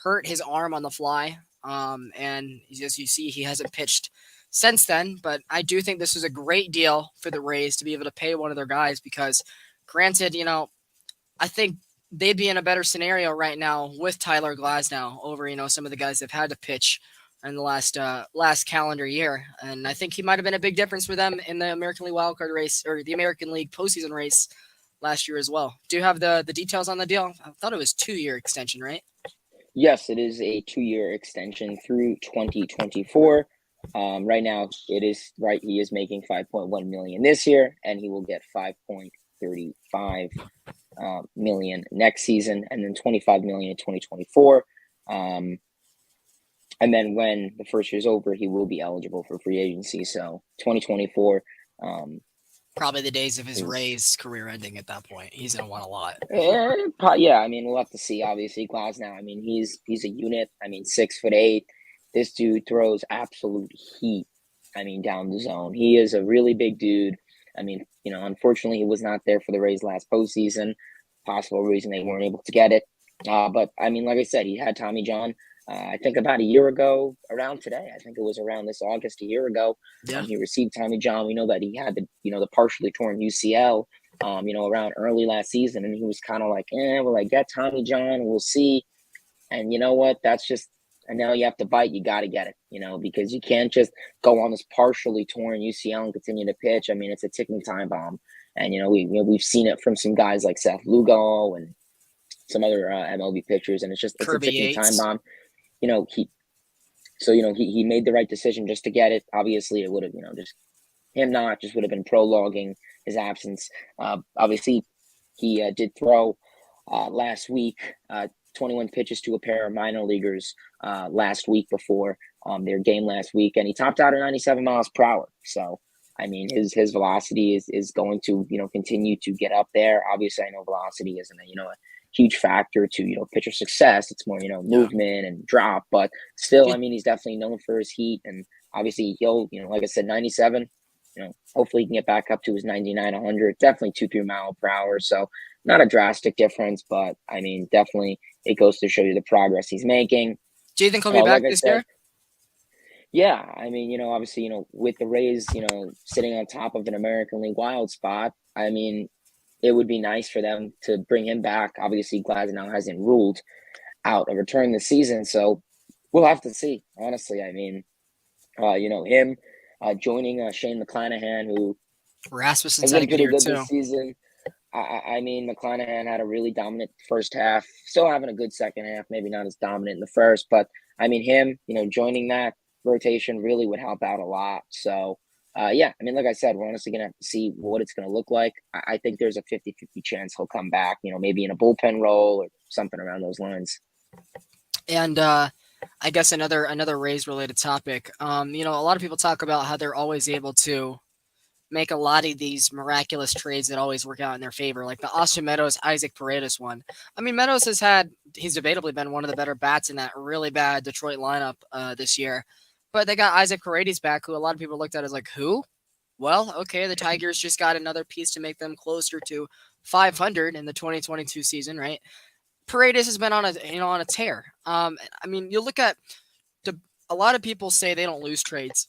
hurt his arm on the fly. And as you see, he hasn't pitched since then. But I do think this was a great deal for the Rays to be able to pay one of their guys because, granted, I think they'd be in a better scenario right now with Tyler Glasnow over, some of the guys they've had to pitch in the last calendar year. And I think he might have been a big difference for them in the American League wildcard race or the American League postseason race last year as well. Do you have the details on the deal? I thought it was 2-year extension, right? Yes, it is a 2-year extension through 2024. Right now, it is right. He is making 5.1 million this year, and he will get 5.35 million next season, and then 25 million in 2024. And then when the first year is over, he will be eligible for free agency. So 2024. Probably the days of his Rays career ending at that point. He's gonna want a lot. Yeah, I mean, we'll have to see. Obviously, Glasnow. I mean, he's a unit. I mean, 6'8". This dude throws absolute heat. I mean, down the zone. He is a really big dude. I mean, unfortunately, he was not there for the Rays last postseason. Possible reason they weren't able to get it. But I mean, like I said, he had Tommy John. I think about a year ago, around today. I think it was around this August a year ago. Yeah. He received Tommy John. We know that he had the partially torn UCL, around early last season, and he was kind of like, will I get Tommy John? We'll see. And you know what? That's just, and now you have to bite. You got to get it, because you can't just go on this partially torn UCL and continue to pitch. I mean, it's a ticking time bomb. And we've seen it from some guys like Seth Lugo and some other MLB pitchers, and it's a Kirby ticking time Yates. bomb. You know, he he made the right decision just to get it. Obviously, it would have just him not just would have been prologuing his absence. Obviously, he did throw last week, 21 pitches to a pair of minor leaguers last week before their game last week, and he topped out at 97 miles per hour. So, I mean, his velocity is going to continue to get up there. Obviously, I know velocity isn't a huge factor to pitcher success. It's more Yeah. movement and drop, but still, I He- mean, he's definitely known for his heat, and obviously he'll like I said, 97. Hopefully he can get back up to his 99, 100, definitely 2-3 mile per hour. So not a drastic difference, but I mean, definitely it goes to show you the progress he's making. Do you think he'll be Like back I this year? said, yeah, I mean, obviously, with the Rays, sitting on top of an American League wild spot, I mean, it would be nice for them to bring him back. Obviously, Glasnow hasn't ruled out a return this season, so we'll have to see. Honestly, I mean, him joining Shane McClanahan, who Rasmussen's has had a been good pretty year good this too. season. I mean, McClanahan had a really dominant first half, still having a good second half, maybe not as dominant in the first, but I mean, him, joining that rotation really would help out a lot. So, yeah, I mean, like I said, we're honestly going to have to see what it's going to look like. I think there's a 50-50 chance he'll come back, maybe in a bullpen role or something around those lines. And I guess another Rays related topic. A lot of people talk about how they're always able to make a lot of these miraculous trades that always work out in their favor, like the Austin Meadows Isaac Paredes one. I mean, Meadows he's debatably been one of the better bats in that really bad Detroit lineup this year. But they got Isaac Paredes back, who a lot of people looked at as like, who? Well, okay, the Tigers just got another piece to make them closer to 500 in the 2022 season, right? Paredes has been on a tear. I mean, you look at the a lot of people say they don't lose trades,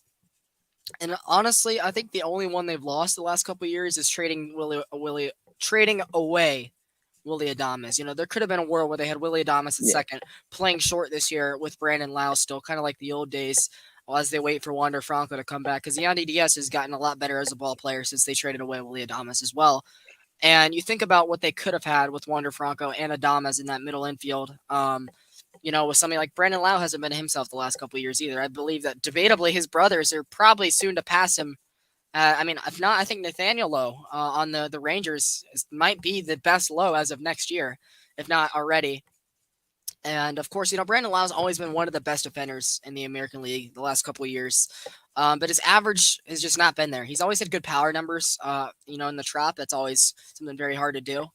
and honestly, I think the only one they've lost the last couple of years is trading away Willie Adames. There could have been a world where they had Willie Adames at Yeah. second, playing short this year with Brandon Lau still, kind of like the old days, as they wait for Wander Franco to come back. Because Yandy Diaz has gotten a lot better as a ball player since they traded away Willie Adames as well. And you think about what they could have had with Wander Franco and Adames in that middle infield. With something like Brandon Lau hasn't been himself the last couple of years either. I believe that debatably his brothers are probably soon to pass him. I mean, if not, I think Nathaniel Lowe on the Rangers might be the best Lowe as of next year, if not already. And of course, Brandon Lau's always been one of the best defenders in the American League the last couple of years. But his average has just not been there. He's always had good power numbers, in the trap. That's always something very hard to do.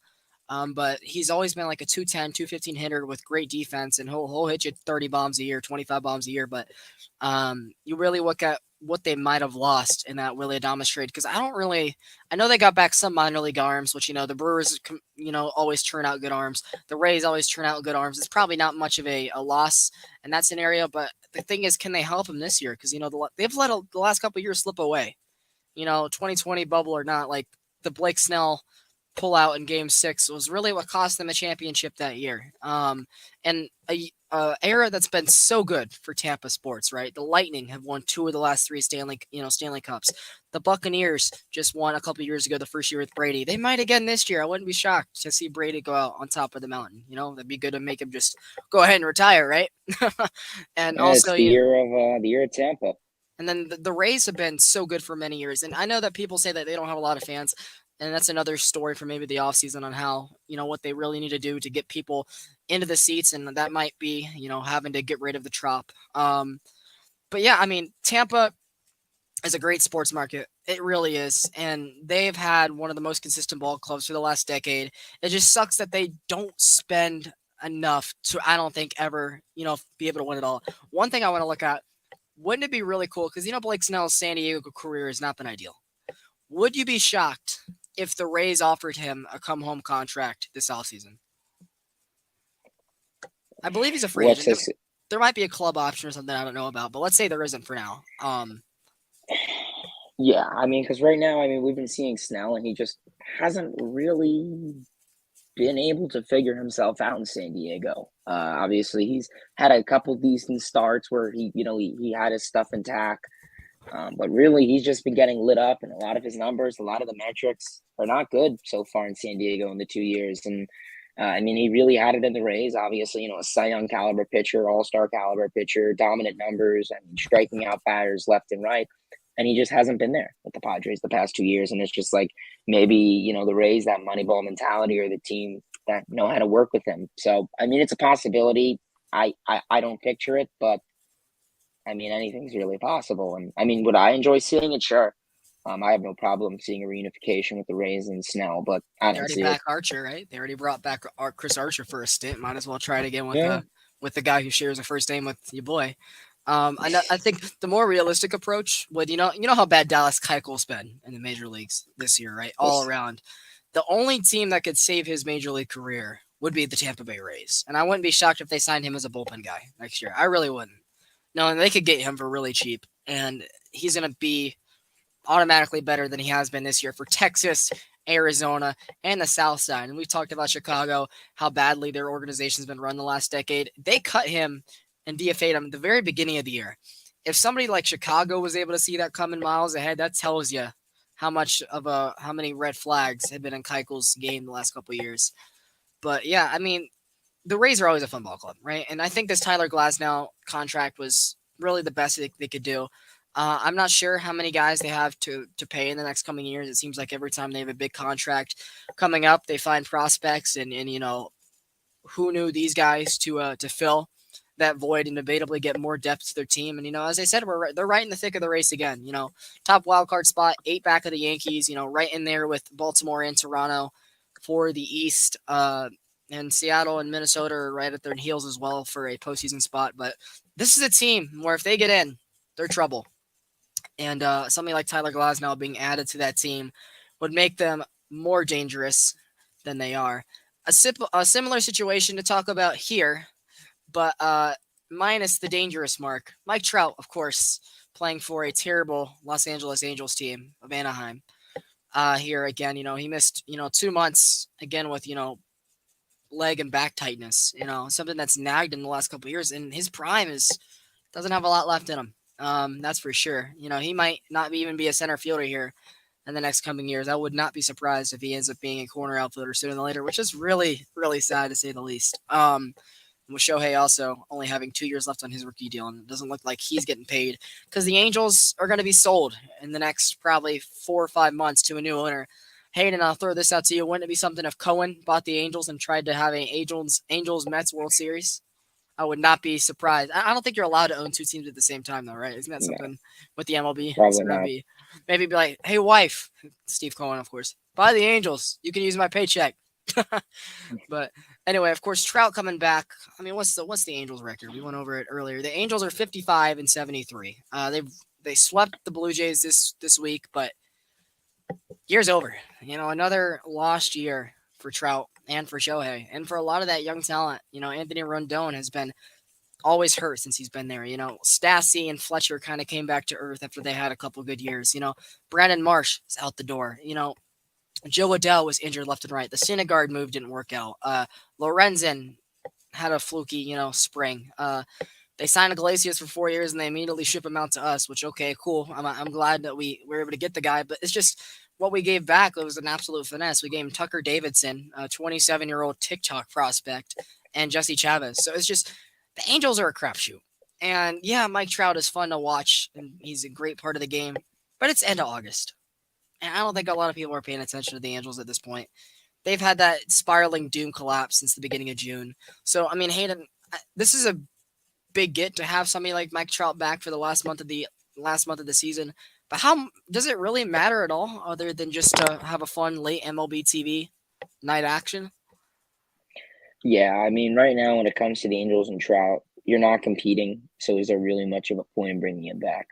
But he's always been like a 210, 215 hitter with great defense, and he'll hit you 30 bombs a year, 25 bombs a year. But you really look at what they might have lost in that Willie Adames trade, because I know they got back some minor league arms, which, the Brewers, always turn out good arms. The Rays always turn out good arms. It's probably not much of a loss in that scenario, but the thing is, can they help him this year? Because, they've let the last couple of years slip away. 2020 bubble or not, like the Blake Snell pullout in Game 6 was really what cost them a championship that year. And a era that's been so good for Tampa sports, right? The Lightning have won 2 of the last 3 Stanley Cups. The Buccaneers just won a couple years ago, the first year with Brady. They might again this year. I wouldn't be shocked to see Brady go out on top of the mountain. That'd be good to make him just go ahead and retire, right? And It's also, the year of Tampa. and then the Rays have been so good for many years. And I know that people say that they don't have a lot of fans. And that's another story for maybe the offseason on how, what they really need to do to get people into the seats. And that might be, having to get rid of the trop. But yeah, I mean, Tampa is a great sports market. It really is. And they've had one of the most consistent ball clubs for the last decade. It just sucks that they don't spend enough to, I don't think, ever, be able to win it all. One thing I want to look at, wouldn't it be really cool? Because, Blake Snell's San Diego career has not been ideal. Would you be shocked if the Rays offered him a come home contract this offseason? I believe he's a free What's agent. his? there might be a club option or something I don't know about, but let's say there isn't for now. Yeah, I mean, because right now, I mean, we've been seeing Snell, and he just hasn't really been able to figure himself out in San Diego. Obviously, he's had a couple decent starts where he had his stuff intact, but really, he's just been getting lit up, and a lot of his numbers, a lot of the metrics are not good so far in San Diego in the 2 years. And I mean, he really had it in the Rays. Obviously, a Cy Young caliber pitcher, All Star caliber pitcher, dominant numbers, I mean, striking out batters left and right. And he just hasn't been there with the Padres the past 2 years. And it's just like maybe the Rays, that Moneyball mentality, or the team that know how to work with him. So I mean, it's a possibility. I don't picture it, but I mean, anything's really possible. And I mean, would I enjoy seeing it? Sure. I have no problem seeing a reunification with the Rays and Snell, but I They don't already see it. back Archer, right? They already brought back Chris Archer for a stint. Might as well try it again Yeah. with the guy who shares a first name with your boy. I think the more realistic approach would you know how bad Dallas Keuchel's been in the major leagues this year, right? All Yes. around. The only team that could save his major league career would be the Tampa Bay Rays, and I wouldn't be shocked if they signed him as a bullpen guy next year. I really wouldn't. No, and they could get him for really cheap, and he's gonna be automatically better than he has been this year for Texas, Arizona, and the South Side. And we've talked about Chicago, how badly their organization's been run the last decade. They cut him and DFA'd him at the very beginning of the year. If somebody like Chicago was able to see that coming miles ahead, that tells you how many red flags have been in Keuchel's game the last couple of years. But yeah, I mean, the Rays are always a fun ball club, right? And I think this Tyler Glasnow contract was really the best they could do. I'm not sure how many guys they have to pay in the next coming years. It seems like every time they have a big contract coming up, they find prospects and who knew these guys to fill that void and debatably get more depth to their team. And as I said, they're right in the thick of the race again. Top wild card spot, 8 back of the Yankees. Right in there with Baltimore and Toronto for the East. And Seattle and Minnesota are right at their heels as well for a postseason spot. But this is a team where if they get in, they're trouble. And something like Tyler Glasnow being added to that team would make them more dangerous than they are. A similar situation to talk about here, but minus the dangerous mark. Mike Trout, of course, playing for a terrible Los Angeles Angels team of Anaheim. Here again, he missed 2 months again with leg and back tightness. Something that's nagged in the last couple of years, and his prime doesn't have a lot left in him. That's for sure. He might not even be a center fielder here in the next coming years. I would not be surprised if he ends up being a corner outfielder sooner than later, which is really, really sad to say the least. With Shohei also only having 2 years left on his rookie deal, and it doesn't look like he's getting paid because the Angels are going to be sold in the next probably 4 or 5 months to a new owner. Hayden, I'll throw this out to you. Wouldn't it be something if Cohen bought the Angels and tried to have an Angels Mets World Series? I would not be surprised. I don't think you're allowed to own two teams at the same time, though, right? Isn't that No, something with the MLB? probably So that'd not. be maybe be like, hey, wife, Steve Cohen, of course, buy the Angels. You can use my paycheck. But anyway, of course, Trout coming back. I mean, what's the Angels record? We went over it earlier. The Angels are 55 and 73. They swept the Blue Jays this week, but year's over. Another lost year for Trout and for Shohei and for a lot of that young talent. Anthony Rondon has been always hurt since he's been there. Stassi and Fletcher kind of came back to earth after they had a couple good years. Brandon Marsh is out the door. Joe Adell was injured left and right. The Syndergaard move didn't work out. Lorenzen had a fluky, spring. They signed Iglesias for 4 years and they immediately ship him out to us, which, okay, cool. I'm glad that we were able to get the guy, but it's just what we gave back was an absolute finesse. We gave him Tucker Davidson, a 27-year-old TikTok prospect, and Jesse Chavez. So it's just the Angels are a crapshoot. And yeah, Mike Trout is fun to watch, and he's a great part of the game, but it's end of August. And I don't think a lot of people are paying attention to the Angels at this point. They've had that spiraling doom collapse since the beginning of June. So, I mean, Hayden, this is a big get to have somebody like Mike Trout back for the last month of the season. But how does it really matter at all, other than just to have a fun late MLB TV night action? Yeah, I mean, right now when it comes to the Angels and Trout, you're not competing. So is there really much of a point in bringing him back?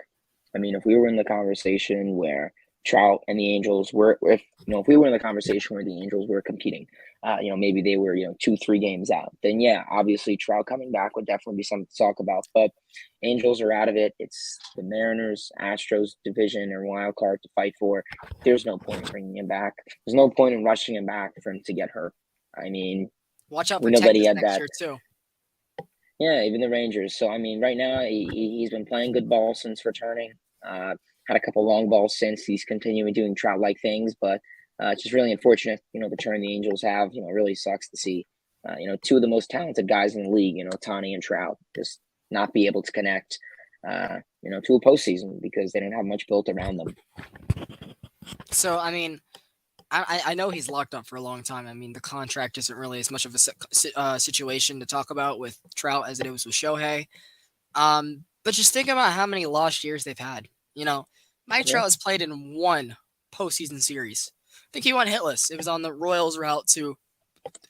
I mean, if we were in the conversation where Trout and the Angels were, if we were in the conversation where the Angels were competing, maybe they were 2-3 games out, then yeah, obviously Trout coming back would definitely be something to talk about. But Angels are out of it. It's the Mariners Astros division or wild card to fight for. There's no point in bringing him back. There's no point in rushing him back for him to get hurt. I mean, Watch out we for know that he Texas had next that. year too. Yeah, even the Rangers. So I mean, right now he's been playing good ball since returning. Had a couple long balls since. He's continuing doing Trout like things, but it's just really unfortunate. The turn the Angels have. Really sucks to see. Two of the most talented guys in the league. Tani and Trout just not be able to connect. To a postseason because they don't have much built around them. So I mean, I know he's locked up for a long time. I mean, the contract isn't really as much of a situation to talk about with Trout as it was with Shohei. But just think about how many lost years they've had. Mike Yeah. Trout has played in one postseason series. I think he went hitless. It was on the Royals route to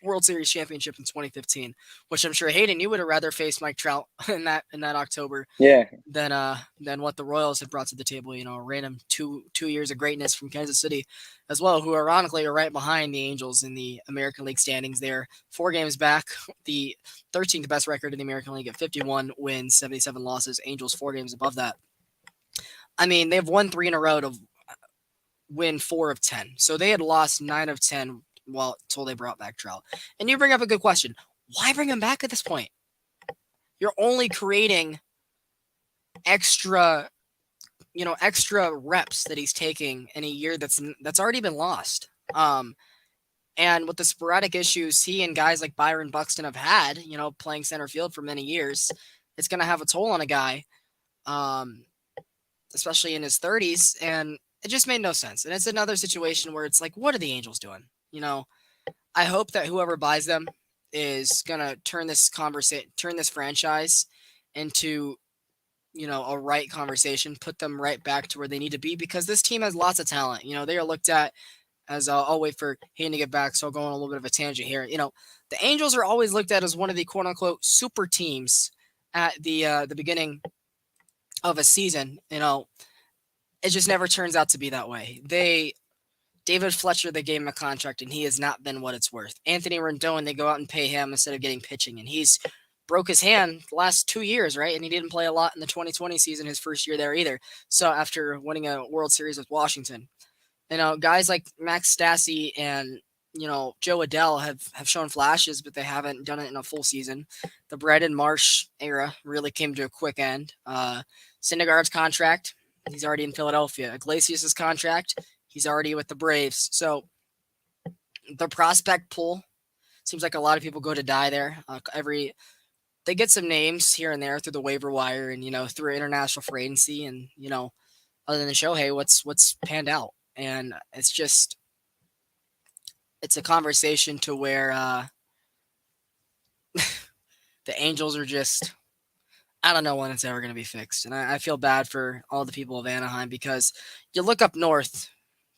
World Series championship in 2015, which I'm sure Hayden, you would have rather faced Mike Trout in that October Yeah. than what the Royals had brought to the table. A random two years of greatness from Kansas City, as well, who ironically are right behind the Angels in the American League standings. They're 4 games back, the 13th best record in the American League at 51 wins, 77 losses. Angels 4 games above that. I mean, they've won 3 in a row to win 4 of 10, so they had lost 9 of 10 until they brought back Trout. And you bring up a good question: why bring him back at this point? You're only creating extra extra reps that he's taking in a year that's already been lost. And with the sporadic issues he and guys like Byron Buxton have had, playing center field for many years, it's going to have a toll on a guy, especially in his 30s. And it just made no sense. And it's another situation where it's like, what are the Angels doing? I hope that whoever buys them is going to turn this franchise into a right conversation, put them right back to where they need to be, because this team has lots of talent. They are looked at as I'll wait for Hayden to get back, so I'll go on a little bit of a tangent here. The Angels are always looked at as one of the quote unquote super teams at the beginning of a season. It just never turns out to be that way. David Fletcher, they gave him a contract, and he has not been what it's worth. Anthony Rendon, they go out and pay him instead of getting pitching, and he's broke his hand the last 2 years, right? And he didn't play a lot in the 2020 season, his first year there either. So after winning a World Series with Washington, guys like Max Stassi and Joe Adell have shown flashes, but they haven't done it in a full season. The Braden Marsh era really came to a quick end. Syndergaard's contract, he's already in Philadelphia. Iglesias' contract, he's already with the Braves. So the prospect pool seems like a lot of people go to die there. They get some names here and there through the waiver wire and through international free agency, and other than Shohei, what's panned out. And it's a conversation to where the Angels are just, I don't know when it's ever going to be fixed. And I feel bad for all the people of Anaheim, because you look up north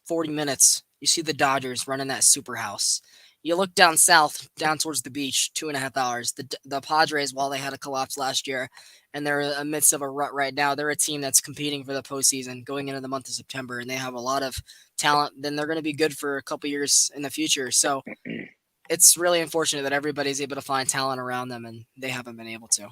40 minutes, you see the Dodgers running that super house. You look down south, down towards the beach, 2.5 hours. The Padres, while they had a collapse last year, and they're amidst of a rut right now, they're a team that's competing for the postseason going into the month of September, and they have a lot of talent. Then they're going to be good for a couple years in the future. So it's really unfortunate that everybody's able to find talent around them, and they haven't been able to.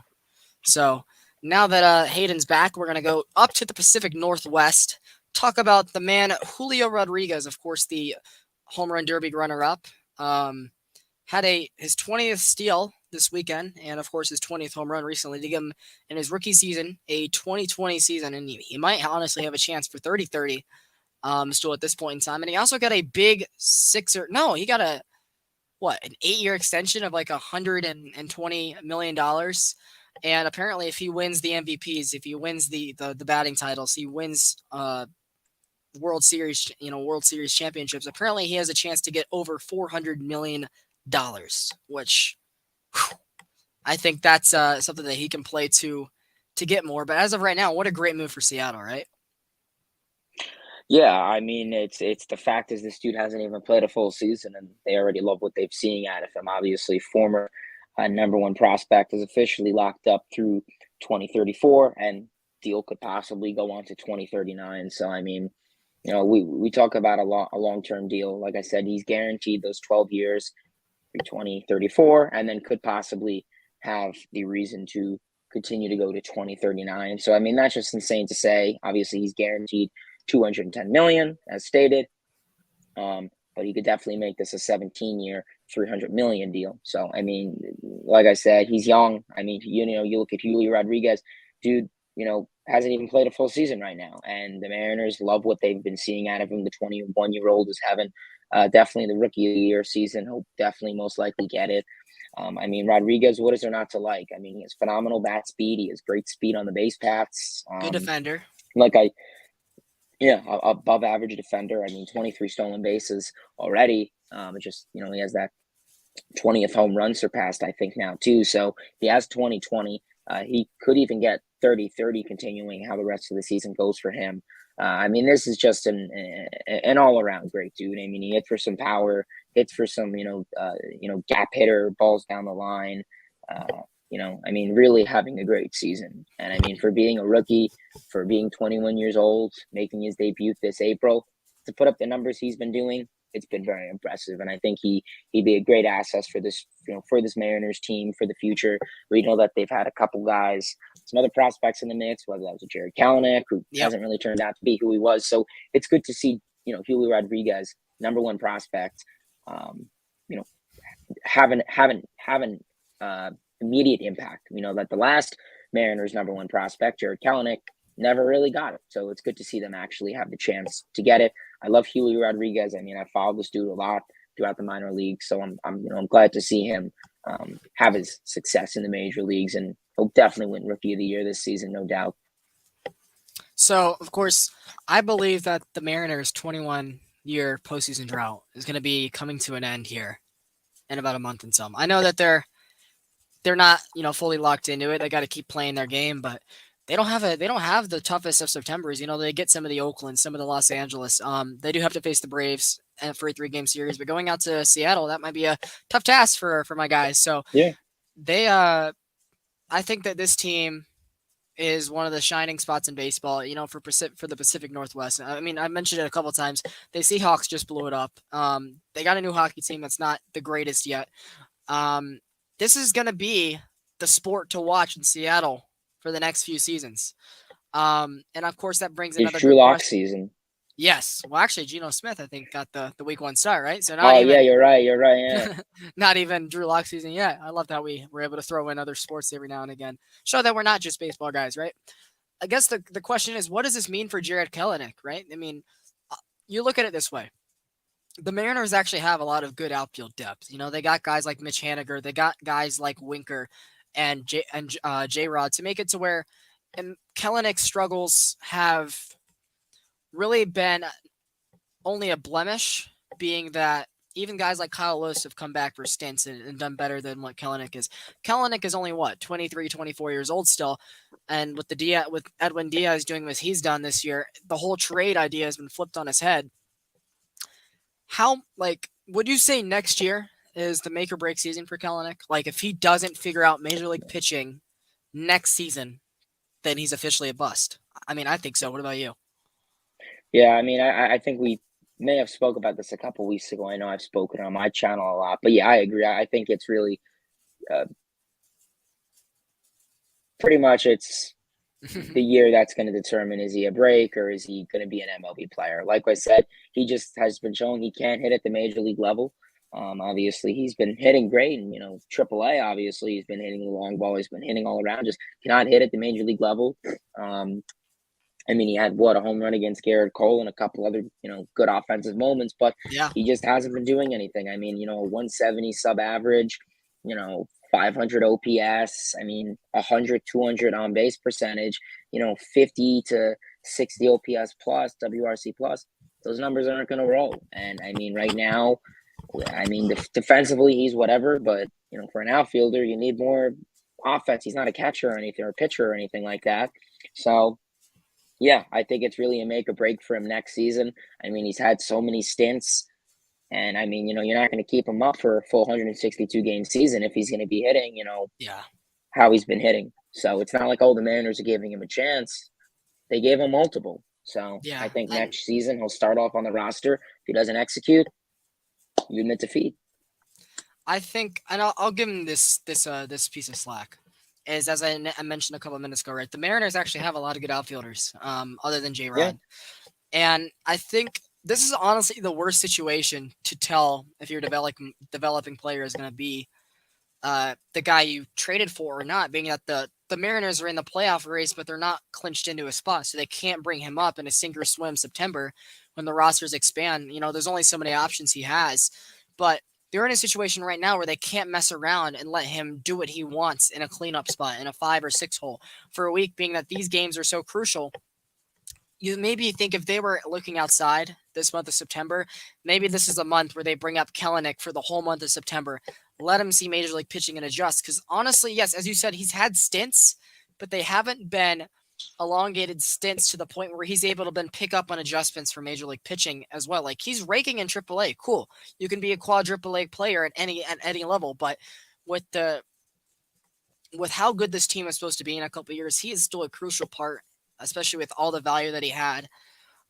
So now that Hayden's back, we're going to go up to the Pacific Northwest, talk about the man Julio Rodriguez, of course, the home run derby runner-up. Had his 20th steal this weekend, and of course his 20th home run recently to give him in his rookie season a 2020 season, and he might honestly have a chance for 30-30 still at this point in time. And he also got a big he got an 8-year extension of like $120 million. And apparently if he wins the MVPs, if he wins the batting titles, he wins World Series championships, apparently he has a chance to get over $400 million, which I think that's something that he can play to get more. But as of right now, what a great move for Seattle, right? Yeah, I mean, it's the fact is this dude hasn't even played a full season, and they already love what they've seen out of him. Obviously, former number one prospect is officially locked up through 2034, and deal could possibly go on to 2039. So, I mean, we talk about a long-term deal. Like I said, he's guaranteed those 12 years through 2034, and then could possibly have the reason to continue to go to 2039. So I mean, that's just insane to say. Obviously, he's guaranteed 210 million as stated. But he could definitely make this a 17-year, 300 million deal. So I mean, like I said, he's young. I mean, you look at Julio Rodriguez, dude. Hasn't even played a full season right now, and the Mariners love what they've been seeing out of him. The 21-year-old is having definitely the rookie of the year season. He'll definitely most likely get it. I mean, Rodriguez, what is there not to like? I mean, he has phenomenal bat speed. He has great speed on the base paths. Good defender. Like I Yeah, above average defender. I mean, 23 stolen bases already. It just, he has that 20th home run surpassed, I think, now, too. So he has 2020. He could even get 30-30 continuing how the rest of the season goes for him. I mean, this is just an all around great dude. I mean, he hits for some power, hits for some, gap hitter, balls down the line. I mean, really having a great season. And I mean, for being a rookie, for being 21 years old, making his debut this April, to put up the numbers he's been doing, it's been very impressive. And I think he'd be a great asset for this Mariners team for the future. We know that they've had a couple guys, some other prospects in the mix, whether that was a Jared Kalanick, who Yep. hasn't really turned out to be who he was. So it's good to see, Julio Rodriguez, number one prospect, um, you know, having immediate impact. That the last Mariners number one prospect, Jared Kalanick, never really got it. So it's good to see them actually have the chance to get it. I love Julio Rodriguez. I mean, I followed this dude a lot throughout the minor leagues, so I'm glad to see him have his success in the major leagues, and he'll definitely win Rookie of the Year this season, no doubt. So, of course, I believe that the Mariners' 21-year postseason drought is going to be coming to an end here in about a month and some. I know that they're not fully locked into it. They got to keep playing their game, but they don't have the toughest of Septembers. They get some of the Oakland, some of the Los Angeles. They do have to face the Braves and for a 3-game series, but going out to Seattle, that might be a tough task for my guys. So Yeah, they I think that this team is one of the shining spots in baseball, for the Pacific Northwest. I mean, I mentioned it a couple times. The Seahawks just blew it up. They got a new hockey team that's not the greatest yet. Um, this is going to be the sport to watch in Seattle for the next few seasons. And of course, that brings it's another Drew good Lock question. season. Yes. Well, actually, Geno Smith, I think, got the week 1 start, right? So not Oh yeah, even you're right. You're right. Yeah. not even Drew Lock season yet. I love that we were able to throw in other sports every now and again. Show that we're not just baseball guys, right? I guess the question is, what does this mean for Jared Kelenic, right? I mean, you look at it this way. The Mariners actually have a lot of good outfield depth. They got guys like Mitch Haniger. They got guys like Winker and J Rod to make it to where Kellenic's struggles have really been only a blemish, being that even guys like Kyle Lewis have come back for stints and done better than what Kelenic is. Kelenic is only 23, 24 years old still. And with Edwin Diaz doing what he's done this year, the whole trade idea has been flipped on his head. How, would you say next year is the make or break season for Kelenic? Like, if he doesn't figure out major league pitching next season, then he's officially a bust. I mean, I think so. What about you? Yeah, I mean, I think we may have spoke about this a couple weeks ago. I know I've spoken on my channel a lot, but yeah, I agree. I think it's really uh, pretty much it's the year that's going to determine, is he a break or is he going to be an MLB player? Like I said, he just has been showing he can't hit at the major league level. Obviously, he's been hitting great, and AAA. Obviously, he's been hitting the long ball. He's been hitting all around. Just cannot hit at the major league level. I mean, he had a home run against Garrett Cole and a couple other, good offensive moments, but Yeah. he just hasn't been doing anything. I mean, a 170 sub average, 500 OPS. I mean, 100, 200 on base percentage, 50 to 60 OPS plus, WRC plus. Those numbers aren't going to roll. And I mean, right now, I mean, defensively, he's whatever, but, for an outfielder, you need more offense. He's not a catcher or anything, or a pitcher or anything like that. So, yeah, I think it's really a make or break for him next season. I mean, he's had so many stints, and I mean, you're not going to keep him up for a full 162 game season if he's going to be hitting, Yeah. how he's been hitting. So it's not like, oh, the Mariners are giving him a chance. They gave him multiple. So I Yeah, think and next season he'll start off on the roster. If he doesn't execute, you admit defeat. I think, and I'll give him this piece of slack. Is as I mentioned a couple of minutes ago, right? The Mariners actually have a lot of good outfielders, other than J Yeah, Rod, and I think this is honestly the worst situation to tell if your developing player is going to be the guy you traded for or not, being that the Mariners are in the playoff race, but they're not clinched into a spot, so they can't bring him up in a sink or swim September when the rosters expand. There's only so many options he has, but they're in a situation right now where they can't mess around and let him do what he wants in a cleanup spot in a 5 or 6 hole for a week, being that these games are so crucial. You maybe think if they were looking outside this month of September, maybe this is a month where they bring up Kellenic for the whole month of September. Let him see Major League pitching and adjust. Because honestly, yes, as you said, he's had stints, but they haven't been elongated stints to the point where he's able to then pick up on adjustments for Major League pitching as well. Like he's raking in AAA. Cool. You can be a quadruple A player at any level, but with the with how good this team is supposed to be in a couple of years, he is still a crucial part, especially with all the value that he had.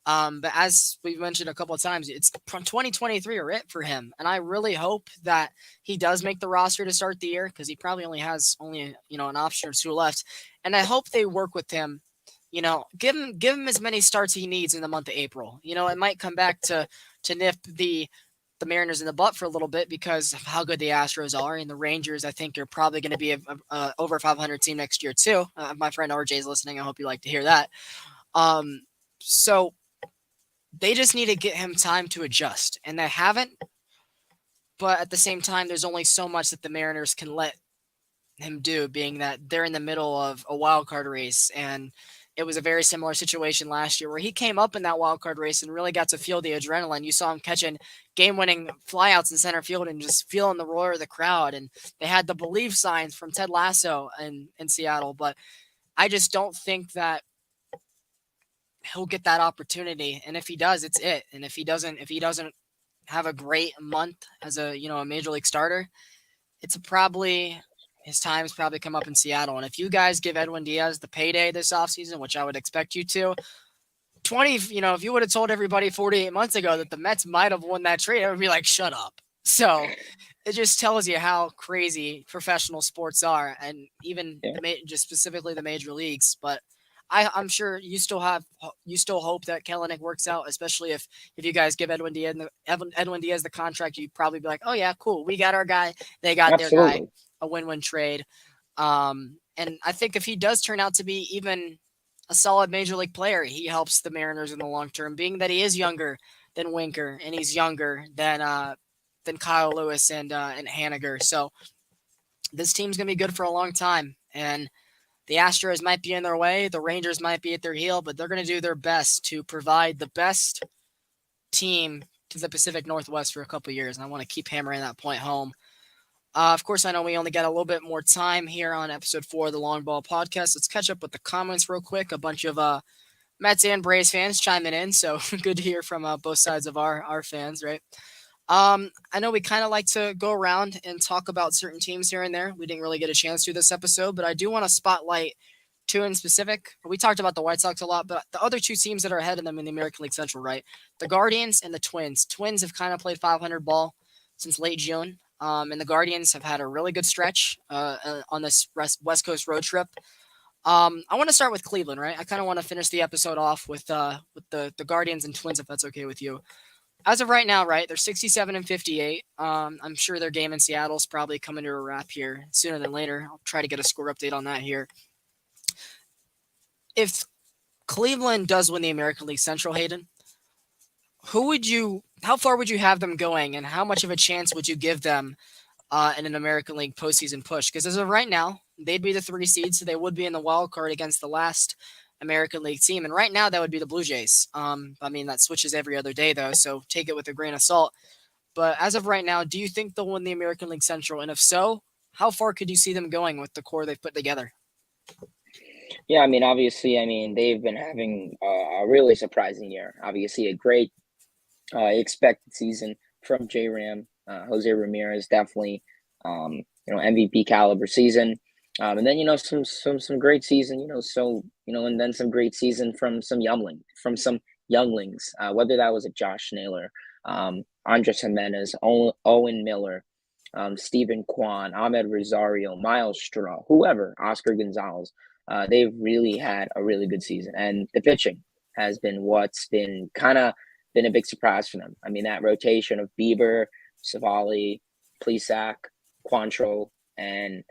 But as we've mentioned a couple of times, it's 2023 or it for him, and I really hope that he does make the roster to start the year because he probably only has an option or two left, and I hope they work with him. Give him as many starts he needs in the month of April. It might come back to nip the Mariners in the butt for a little bit because of how good the Astros are, and the Rangers I think are probably going to be a over 500 team next year too. My friend RJ is listening. I hope you like to hear that. So they just need to get him time to adjust, and they haven't. But at the same time, there's only so much that the Mariners can let him do, being that they're in the middle of a wild card race, and it was a very similar situation last year where he came up in that wild card race and really got to feel the adrenaline. You saw him catching game-winning flyouts in center field and just feeling the roar of the crowd, and they had the believe signs from Ted Lasso in Seattle. But I just don't think that he'll get that opportunity, and if he does, it's it. And if he doesn't have a great month as a major league starter, it's probably his time's probably come up in Seattle. And if you guys give Edwin Diaz the payday this offseason, which I would expect you to, if you would have told everybody 48 months ago that the Mets might have won that trade, I would be like, shut up. So it just tells you how crazy professional sports are, and even yeah, just specifically the major leagues. But I'm sure you still hope that Kellenic works out, especially if you guys give Edwin Diaz the contract, you'd probably be like, oh yeah, cool, we got our guy, they got their guy, absolutely. a win-win trade. And I think if he does turn out to be even a solid major league player, he helps the Mariners in the long term, being that he is younger than Winker and he's younger than Kyle Lewis and Haniger. So this team's gonna be good for a long time. And the Astros might be in their way, the Rangers might be at their heel, but they're gonna do their best to provide the best team to the Pacific Northwest for a couple of years. And I want to keep hammering that point home. Of course, I know we only got a little bit more time here on episode 4 of the Longball podcast. Let's catch up with the comments real quick. A bunch of Mets and Braves fans chiming in, so good to hear from both sides of our fans, right? I know we kind of like to go around and talk about certain teams here and there. We didn't really get a chance to this episode, but I do want to spotlight two in specific. We talked about the White Sox a lot, but the other two teams that are ahead of them in the American League Central, right? The Guardians and the Twins. Twins have kind of played 500 ball since late June. And the Guardians have had a really good stretch on this West Coast road trip. I want to start with Cleveland, right? I kind of want to finish the episode off with the Guardians and Twins, if that's okay with you. As of right now, right, they're 67 and 58. I'm sure their game in Seattle is probably coming to a wrap here sooner than later. I'll try to get a score update on that here. If Cleveland does win the American League Central, Hayden, how far would you have them going, and how much of a chance would you give them in an American League postseason push? Because as of right now, they'd be the 3 seed, so they would be in the wild card against the last American League team. And right now, that would be the Blue Jays. I mean, that switches every other day, though, so take it with a grain of salt. But as of right now, do you think they'll win the American League Central? And if so, how far could you see them going with the core they've put together? Yeah, I mean, obviously, I mean, they've been having a really surprising year. Obviously, a great expected season from J Ram. Jose Ramirez definitely, MVP caliber season. And then some great season, and then some great season from some younglings. Whether that was a Josh Naylor, Andres Jimenez, Owen Miller, Stephen Kwan, Ahmed Rosario, Miles Straw, whoever, Oscar Gonzalez. They've really had a really good season, and the pitching has been what's been kind of been a big surprise for them. I mean, that rotation of Bieber, Savali, Plesac, Quantrill, and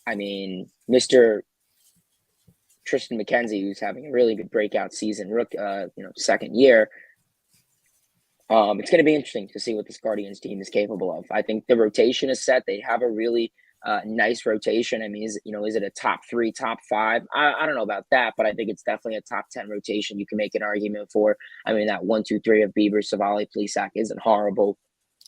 I mean, Mr. Tristan McKenzie, who's having a really good breakout season, second year. It's going to be interesting to see what this Guardians team is capable of. I think the rotation is set. They have a really nice rotation. I mean, is it a top three, top five? I don't know about that, but I think it's definitely a top 10 rotation. You can make an argument for. I mean, that 1, 2, 3 of Bieber, Savali, Plesac isn't horrible.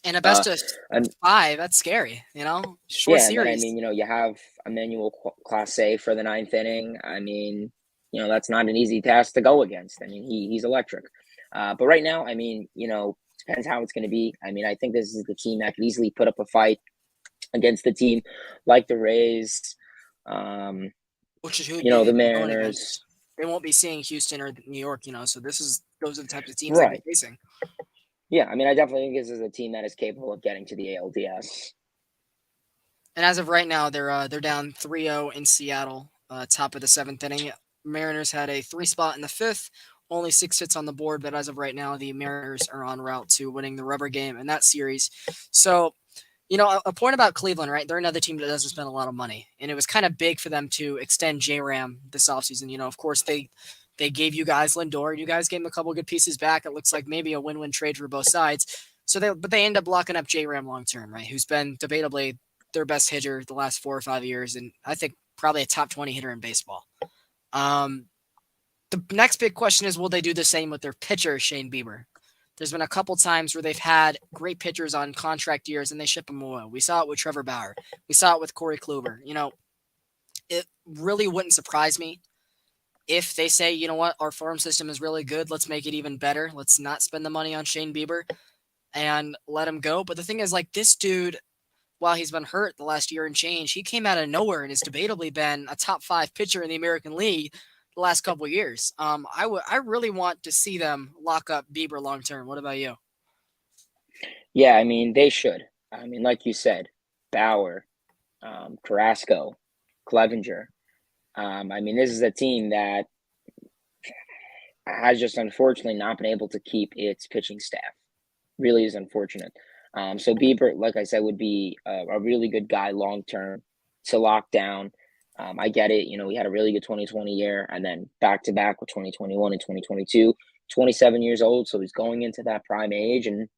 And a best of And 5, that's scary, short Yeah, and then I series. mean, you have Emmanuel Clase for the ninth inning. I mean, that's not an easy task to go against. I mean, he's electric. But right now, I mean, depends how it's going to be. I mean, I think this is the team that could easily put up a fight against the team like the Rays, Which is who you'd be the going Mariners. against. They won't be seeing Houston or New York, so those are the types of teams they'd be Right. facing. Yeah, I mean, I definitely think this is a team that is capable of getting to the ALDS. And as of right now, they're down 3-0 in Seattle, top of the 7th inning. Mariners had a 3 spot in the 5th, only 6 hits on the board, but as of right now, the Mariners are en route to winning the rubber game in that series. So, a point about Cleveland, right? They're another team that doesn't spend a lot of money, and it was kind of big for them to extend J-Ram this offseason. Of course, they gave you guys Lindor. You guys gave them a couple good pieces back. It looks like maybe a win-win trade for both sides. But they end up locking up J-Ram long term, right? Who's been debatably their best hitter the last 4 or 5 years, and I think probably a top 20 hitter in baseball. Um, the next big question is, will they do the same with their pitcher, Shane Bieber? There's been a couple times where they've had great pitchers on contract years and they ship them away. We saw it with Trevor Bauer. We saw it with Corey Kluber. It really wouldn't surprise me if they say, you know what, our farm system is really good. Let's make it even better. Let's not spend the money on Shane Bieber and let him go. But the thing is, like, this dude, while he's been hurt the last year and change, he came out of nowhere and has debatably been a top 5 pitcher in the American League the last couple of years. I really want to see them lock up Bieber long term. What about you? Yeah, I mean, they should. I mean, like you said, Bauer, Carrasco, Clevenger. I mean, this is a team that has just unfortunately not been able to keep its pitching staff. Really is unfortunate. So Bieber, like I said, would be a really good guy long term to lock down. I get it. We had a really good 2020 year and then back to back with 2021 and 2022. 27 years old, so he's going into that prime age. And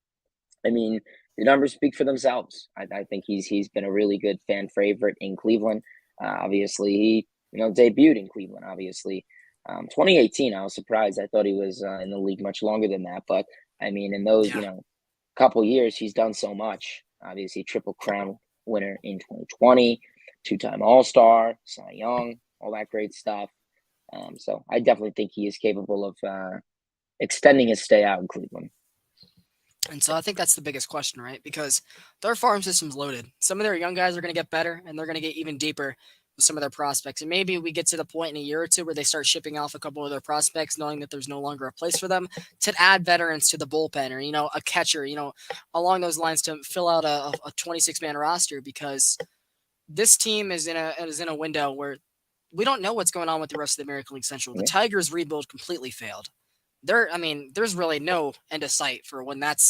I mean, the numbers speak for themselves. I think he's been a really good fan favorite in Cleveland. Obviously, he debuted in Cleveland. Obviously, 2018, I was surprised. I thought he was in the league much longer than that. But I mean, in those Yeah. couple years, he's done so much. Obviously, Triple Crown winner in 2020, two-time All-Star, Cy Young, all that great stuff. So I definitely think he is capable of extending his stay out in Cleveland. And so I think that's the biggest question, right? Because their farm system's loaded. Some of their young guys are going to get better, and they're going to get even deeper with some of their prospects. And maybe we get to the point in a year or two where they start shipping off a couple of their prospects, knowing that there's no longer a place for them to add veterans to the bullpen or, a catcher, along those lines to fill out a 26-man roster, because this team is in a window where we don't know what's going on with the rest of the American League Central. The Yeah. Tigers rebuild completely failed. There's really no end of sight for when that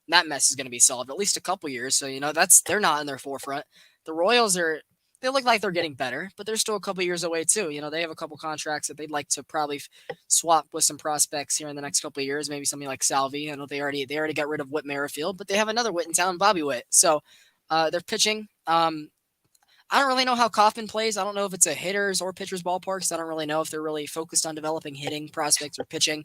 mess is going to be solved. At least a couple years. So they're not in their forefront. The Royals they look like they're getting better, but they're still a couple years away too. They have a couple contracts that they'd like to probably swap with some prospects here in the next couple of years. Maybe something like Salvi. I know they already got rid of Whit Merrifield, but they have another Whit in town, Bobby Witt. So they're pitching. I don't really know how Kaufman plays. I don't know if it's a hitters or pitchers ballpark. So I don't really know if they're really focused on developing hitting prospects or pitching.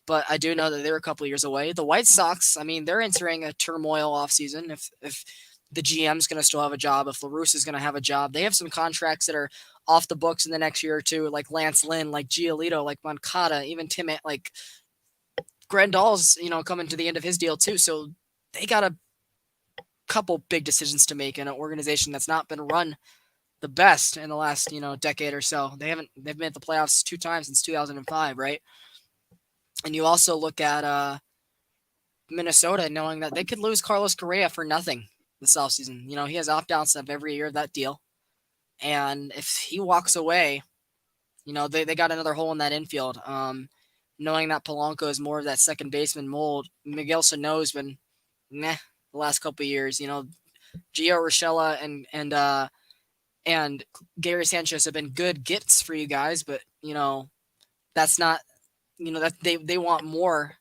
But I do know that they're a couple years away. The White Sox, I mean, they're entering a turmoil offseason. If the GM's going to still have a job, if LaRusse is going to have a job, they have some contracts that are off the books in the next year or two, like Lance Lynn, like Giolito, like Moncada, even Tim, like Grandal's, coming to the end of his deal too. So they got a couple big decisions to make in an organization that's not been run the best in the last decade or so. They've made the playoffs 2 times since 2005, right? And you also look at Minnesota, knowing that they could lose Carlos Correa for nothing this offseason. He has opt outs of every year of that deal. And if he walks away, they got another hole in that infield. Knowing that Polanco is more of that second baseman mold, Miguel Sano's been meh the last couple of years. Gio Urshela and Gary Sanchez have been good gets for you guys, but that's not that they want more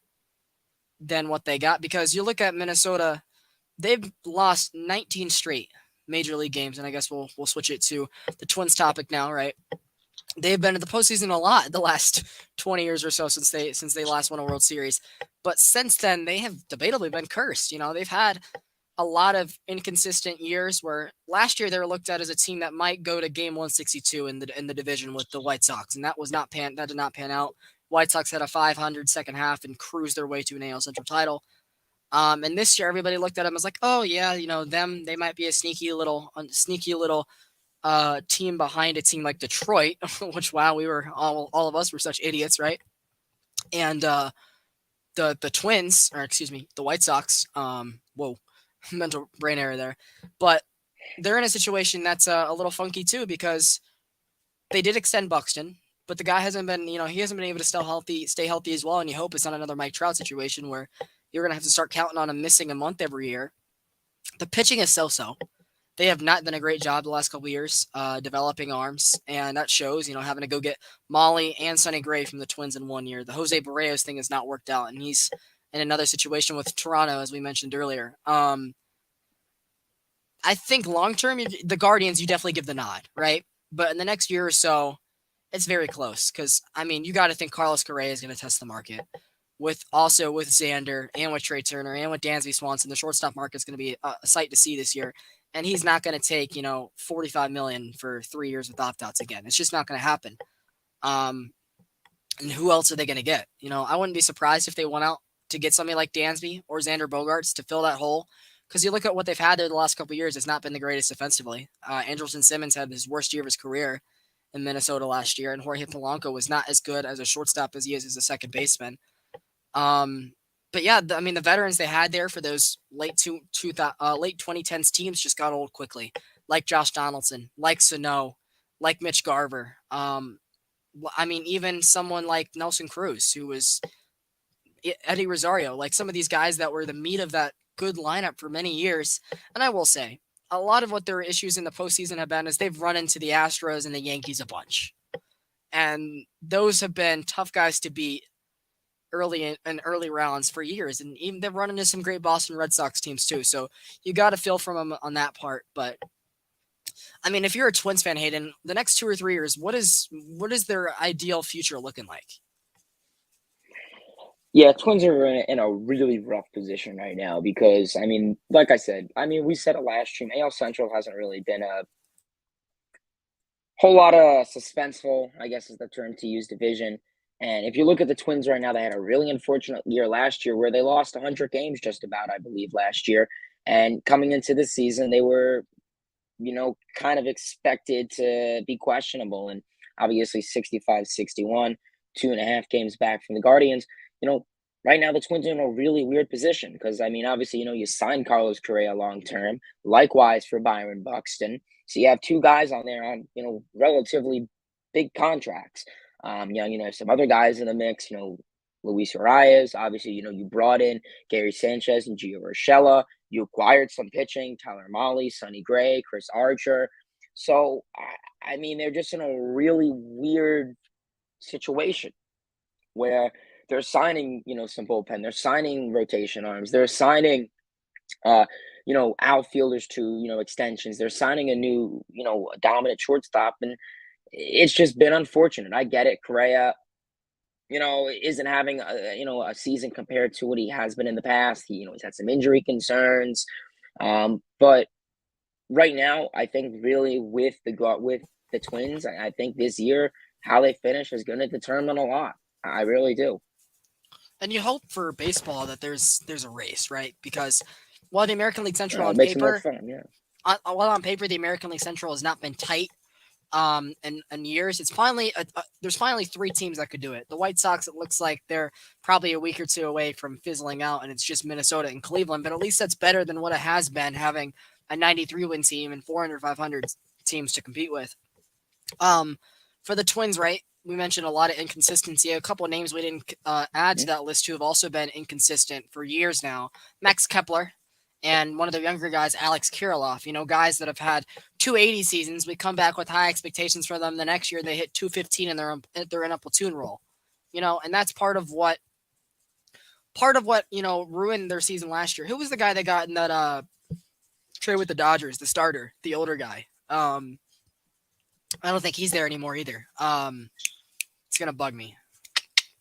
than what they got, because you look at Minnesota, they've lost 19 straight major league games, and I guess we'll switch it to the Twins topic now, right? They've been in the postseason a lot the last 20 years or so since they last won a World Series, but since then they have debatably been cursed. They've had a lot of inconsistent years where last year they were looked at as a team that might go to game 162 in the division with the White Sox, and that did not pan out. White Sox had a 500 second half and cruised their way to an AL Central title. And this year everybody looked at them as like, oh yeah, they might be a sneaky little team behind a team like Detroit, which wow, we were all of us were such idiots, right? And the Twins, or excuse me, the White Sox, whoa, mental brain error there, but they're in a situation that's a little funky too, because they did extend Buxton, but the guy hasn't been, he hasn't been able to stay healthy as well, and you hope it's not another Mike Trout situation where you're gonna have to start counting on him missing a month every year. The pitching is so-so. They have not done a great job the last couple of years developing arms, and that shows. Having to go get Molly and Sonny Gray from the Twins in 1 year. The Jose Barrios thing has not worked out, and he's in another situation with Toronto, as we mentioned earlier. I think long term, the Guardians, you definitely give the nod, right? But in the next year or so, it's very close, because you got to think Carlos Correa is going to test the market. With Xander and with Trey Turner and with Dansby Swanson, the shortstop market is going to be a sight to see this year. And he's not going to take $45 million for 3 years with opt outs again. It's just not going to happen. And who else are they going to get? I wouldn't be surprised if they went out to get somebody like Dansby or Xander Bogaerts to fill that hole. Because you look at what they've had there the last couple of years, it's not been the greatest defensively. Andrelton Simmons had his worst year of his career in Minnesota last year, and Jorge Polanco was not as good as a shortstop as he is as a second baseman. But yeah, the veterans they had there for those late 2010s teams just got old quickly, like Josh Donaldson, like Sano, like Mitch Garver. Even someone like Nelson Cruz, who was Eddie Rosario, like some of these guys that were the meat of that good lineup for many years. And I will say, a lot of what their issues in the postseason have been is they've run into the Astros and the Yankees a bunch. And those have been tough guys to beat early rounds for years. And even they've run into some great Boston Red Sox teams too. So you got to feel from them on that part. But if you're a Twins fan, Hayden, the next 2 or 3 years, what is their ideal future looking like? Yeah, Twins are in a really rough position right now because, like I said, we said it last year, AL Central hasn't really been a whole lot of suspenseful, I guess is the term to use, division. And if you look at the Twins right now, they had a really unfortunate year last year where they lost 100 games just about, I believe, last year. And coming into this season, they were, kind of expected to be questionable. And obviously 65-61, 2.5 games back from the Guardians. Right now the Twins are in a really weird position because, obviously, you signed Carlos Correa long term, likewise for Byron Buxton. So you have two guys on there on, relatively big contracts. Some other guys in the mix, Luis Arias. Obviously, you brought in Gary Sanchez and Gio Urshela. You acquired some pitching, Tyler Mahle, Sonny Gray, Chris Archer. So, they're just in a really weird situation where they're signing, some bullpen. They're signing rotation arms. They're signing, outfielders to, extensions. They're signing a new, dominant shortstop. And it's just been unfortunate. I get it. Correa, isn't having a season compared to what he has been in the past. He's had some injury concerns. But right now, I think really with the Twins, I think this year how they finish is going to determine a lot. I really do. And you hope for baseball that there's a race, right? Because while the American League Central It on makes it more paper, fun. Yeah. While on paper the American League Central has not been tight in years, it's finally there's finally three teams that could do it. The White Sox, it looks like they're probably a week or two away from fizzling out, and it's just Minnesota and Cleveland. But at least that's better than what it has been, having a 93 win team and 400 500 teams to compete with. Um, for the Twins, right? We mentioned a lot of inconsistency. A couple of names we didn't add to that list who have also been inconsistent for years now. Max Kepler and one of the younger guys, Alex Kirilloff. You know, guys that have had 280 seasons. We come back with high expectations for them. The next year they hit 215 and they're in a platoon role. You know, and that's part of what ruined their season last year. Who was the guy that got in that trade with the Dodgers? The starter, the older guy. I don't think he's there anymore either. It's gonna bug me.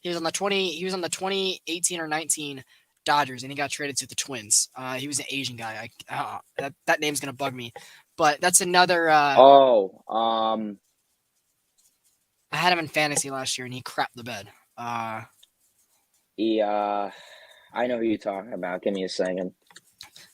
He was on the 2018 or 19 Dodgers, and he got traded to the Twins. He was an Asian guy. That name's gonna bug me, but that's another. I had him in fantasy last year, and he crapped the bed. Yeah, I know who you're talking about. Give me a second.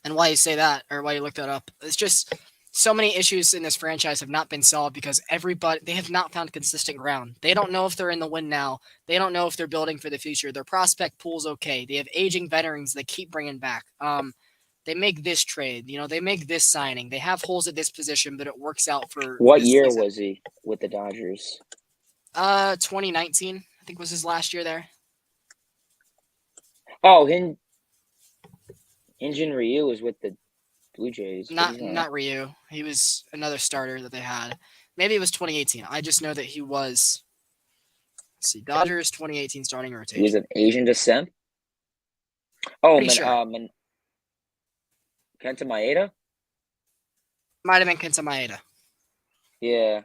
And why you say that, or why you look that up, it's just so many issues in this franchise have not been solved because they have not found consistent ground. They don't know if they're in the win now. They don't know if they're building for the future. Their prospect pool's okay. They have aging veterans they keep bringing back. They make this trade, they make this signing. They have holes at this position, but it works out for What this year season. was he with the Dodgers? 2019, I think was his last year there. Oh, Hyun-Jin Ryu was with the Blue Jays. Not Ryu. He was another starter that they had. Maybe it was 2018. I just know that he was. Let's see, Dodgers 2018 starting rotation. He was of Asian descent. Oh, sure. Kenta Maeda? Might have been Kenta Maeda. Yeah.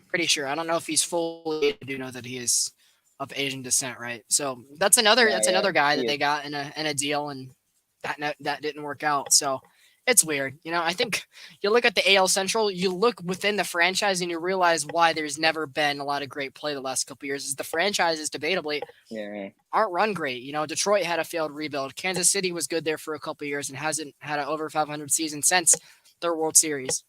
Pretty sure. I don't know if he's fully. I do know that he is of Asian descent, right? So that's another guy that they got in a deal, and that didn't work out. So it's weird. I think you look at the AL Central, you look within the franchise, and you realize why there's never been a lot of great play the last couple of years. Is the franchises debatably aren't run great. Detroit had a failed rebuild. Kansas City was good there for a couple of years and hasn't had an over 500 season since their World Series.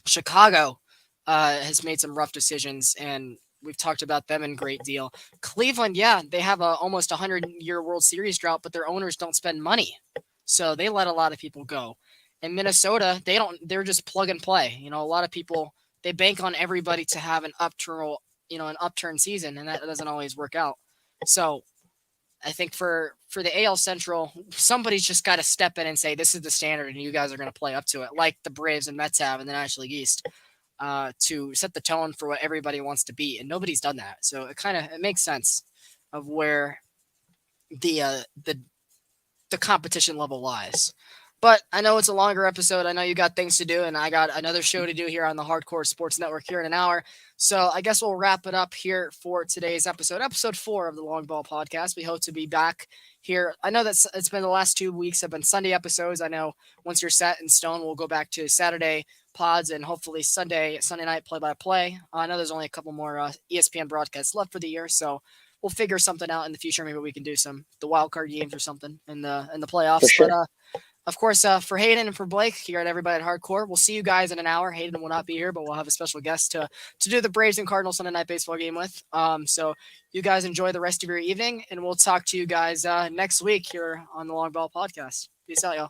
Chicago has made some rough decisions, and we've talked about them in great deal. Cleveland, yeah, they have a almost 100-year World Series drought, but their owners don't spend money, so they let a lot of people go. In Minnesota, they're just plug and play. A lot of people, they bank on everybody to have an upturn season, and that doesn't always work out. So I think for the AL Central, somebody's just got to step in and say, this is the standard, and you guys are going to play up to it, like the Braves and Mets have in the National League East, to set the tone for what everybody wants to be, and nobody's done that. So it makes sense of where the competition level lies. But I know it's a longer episode. I know you got things to do, and I got another show to do here on the Hardcore Sports Network here in an hour. So I guess we'll wrap it up here for today's episode 4 of the Longball podcast. We hope to be back here. I know that it's been the last 2 weeks have been Sunday episodes. I know once you're set in stone, we'll go back to Saturday pods and hopefully Sunday night play-by-play. I know there's only a couple more ESPN broadcasts left for the year, so we'll figure something out in the future. Maybe we can do the wild card games or something in the playoffs. For sure. But of course, for Hayden and for Blake here at everybody at Hardcore, we'll see you guys in an hour. Hayden will not be here, but we'll have a special guest to do the Braves and Cardinals Sunday night baseball game with. So you guys enjoy the rest of your evening, and we'll talk to you guys next week here on the Long Ball podcast. Peace out, y'all.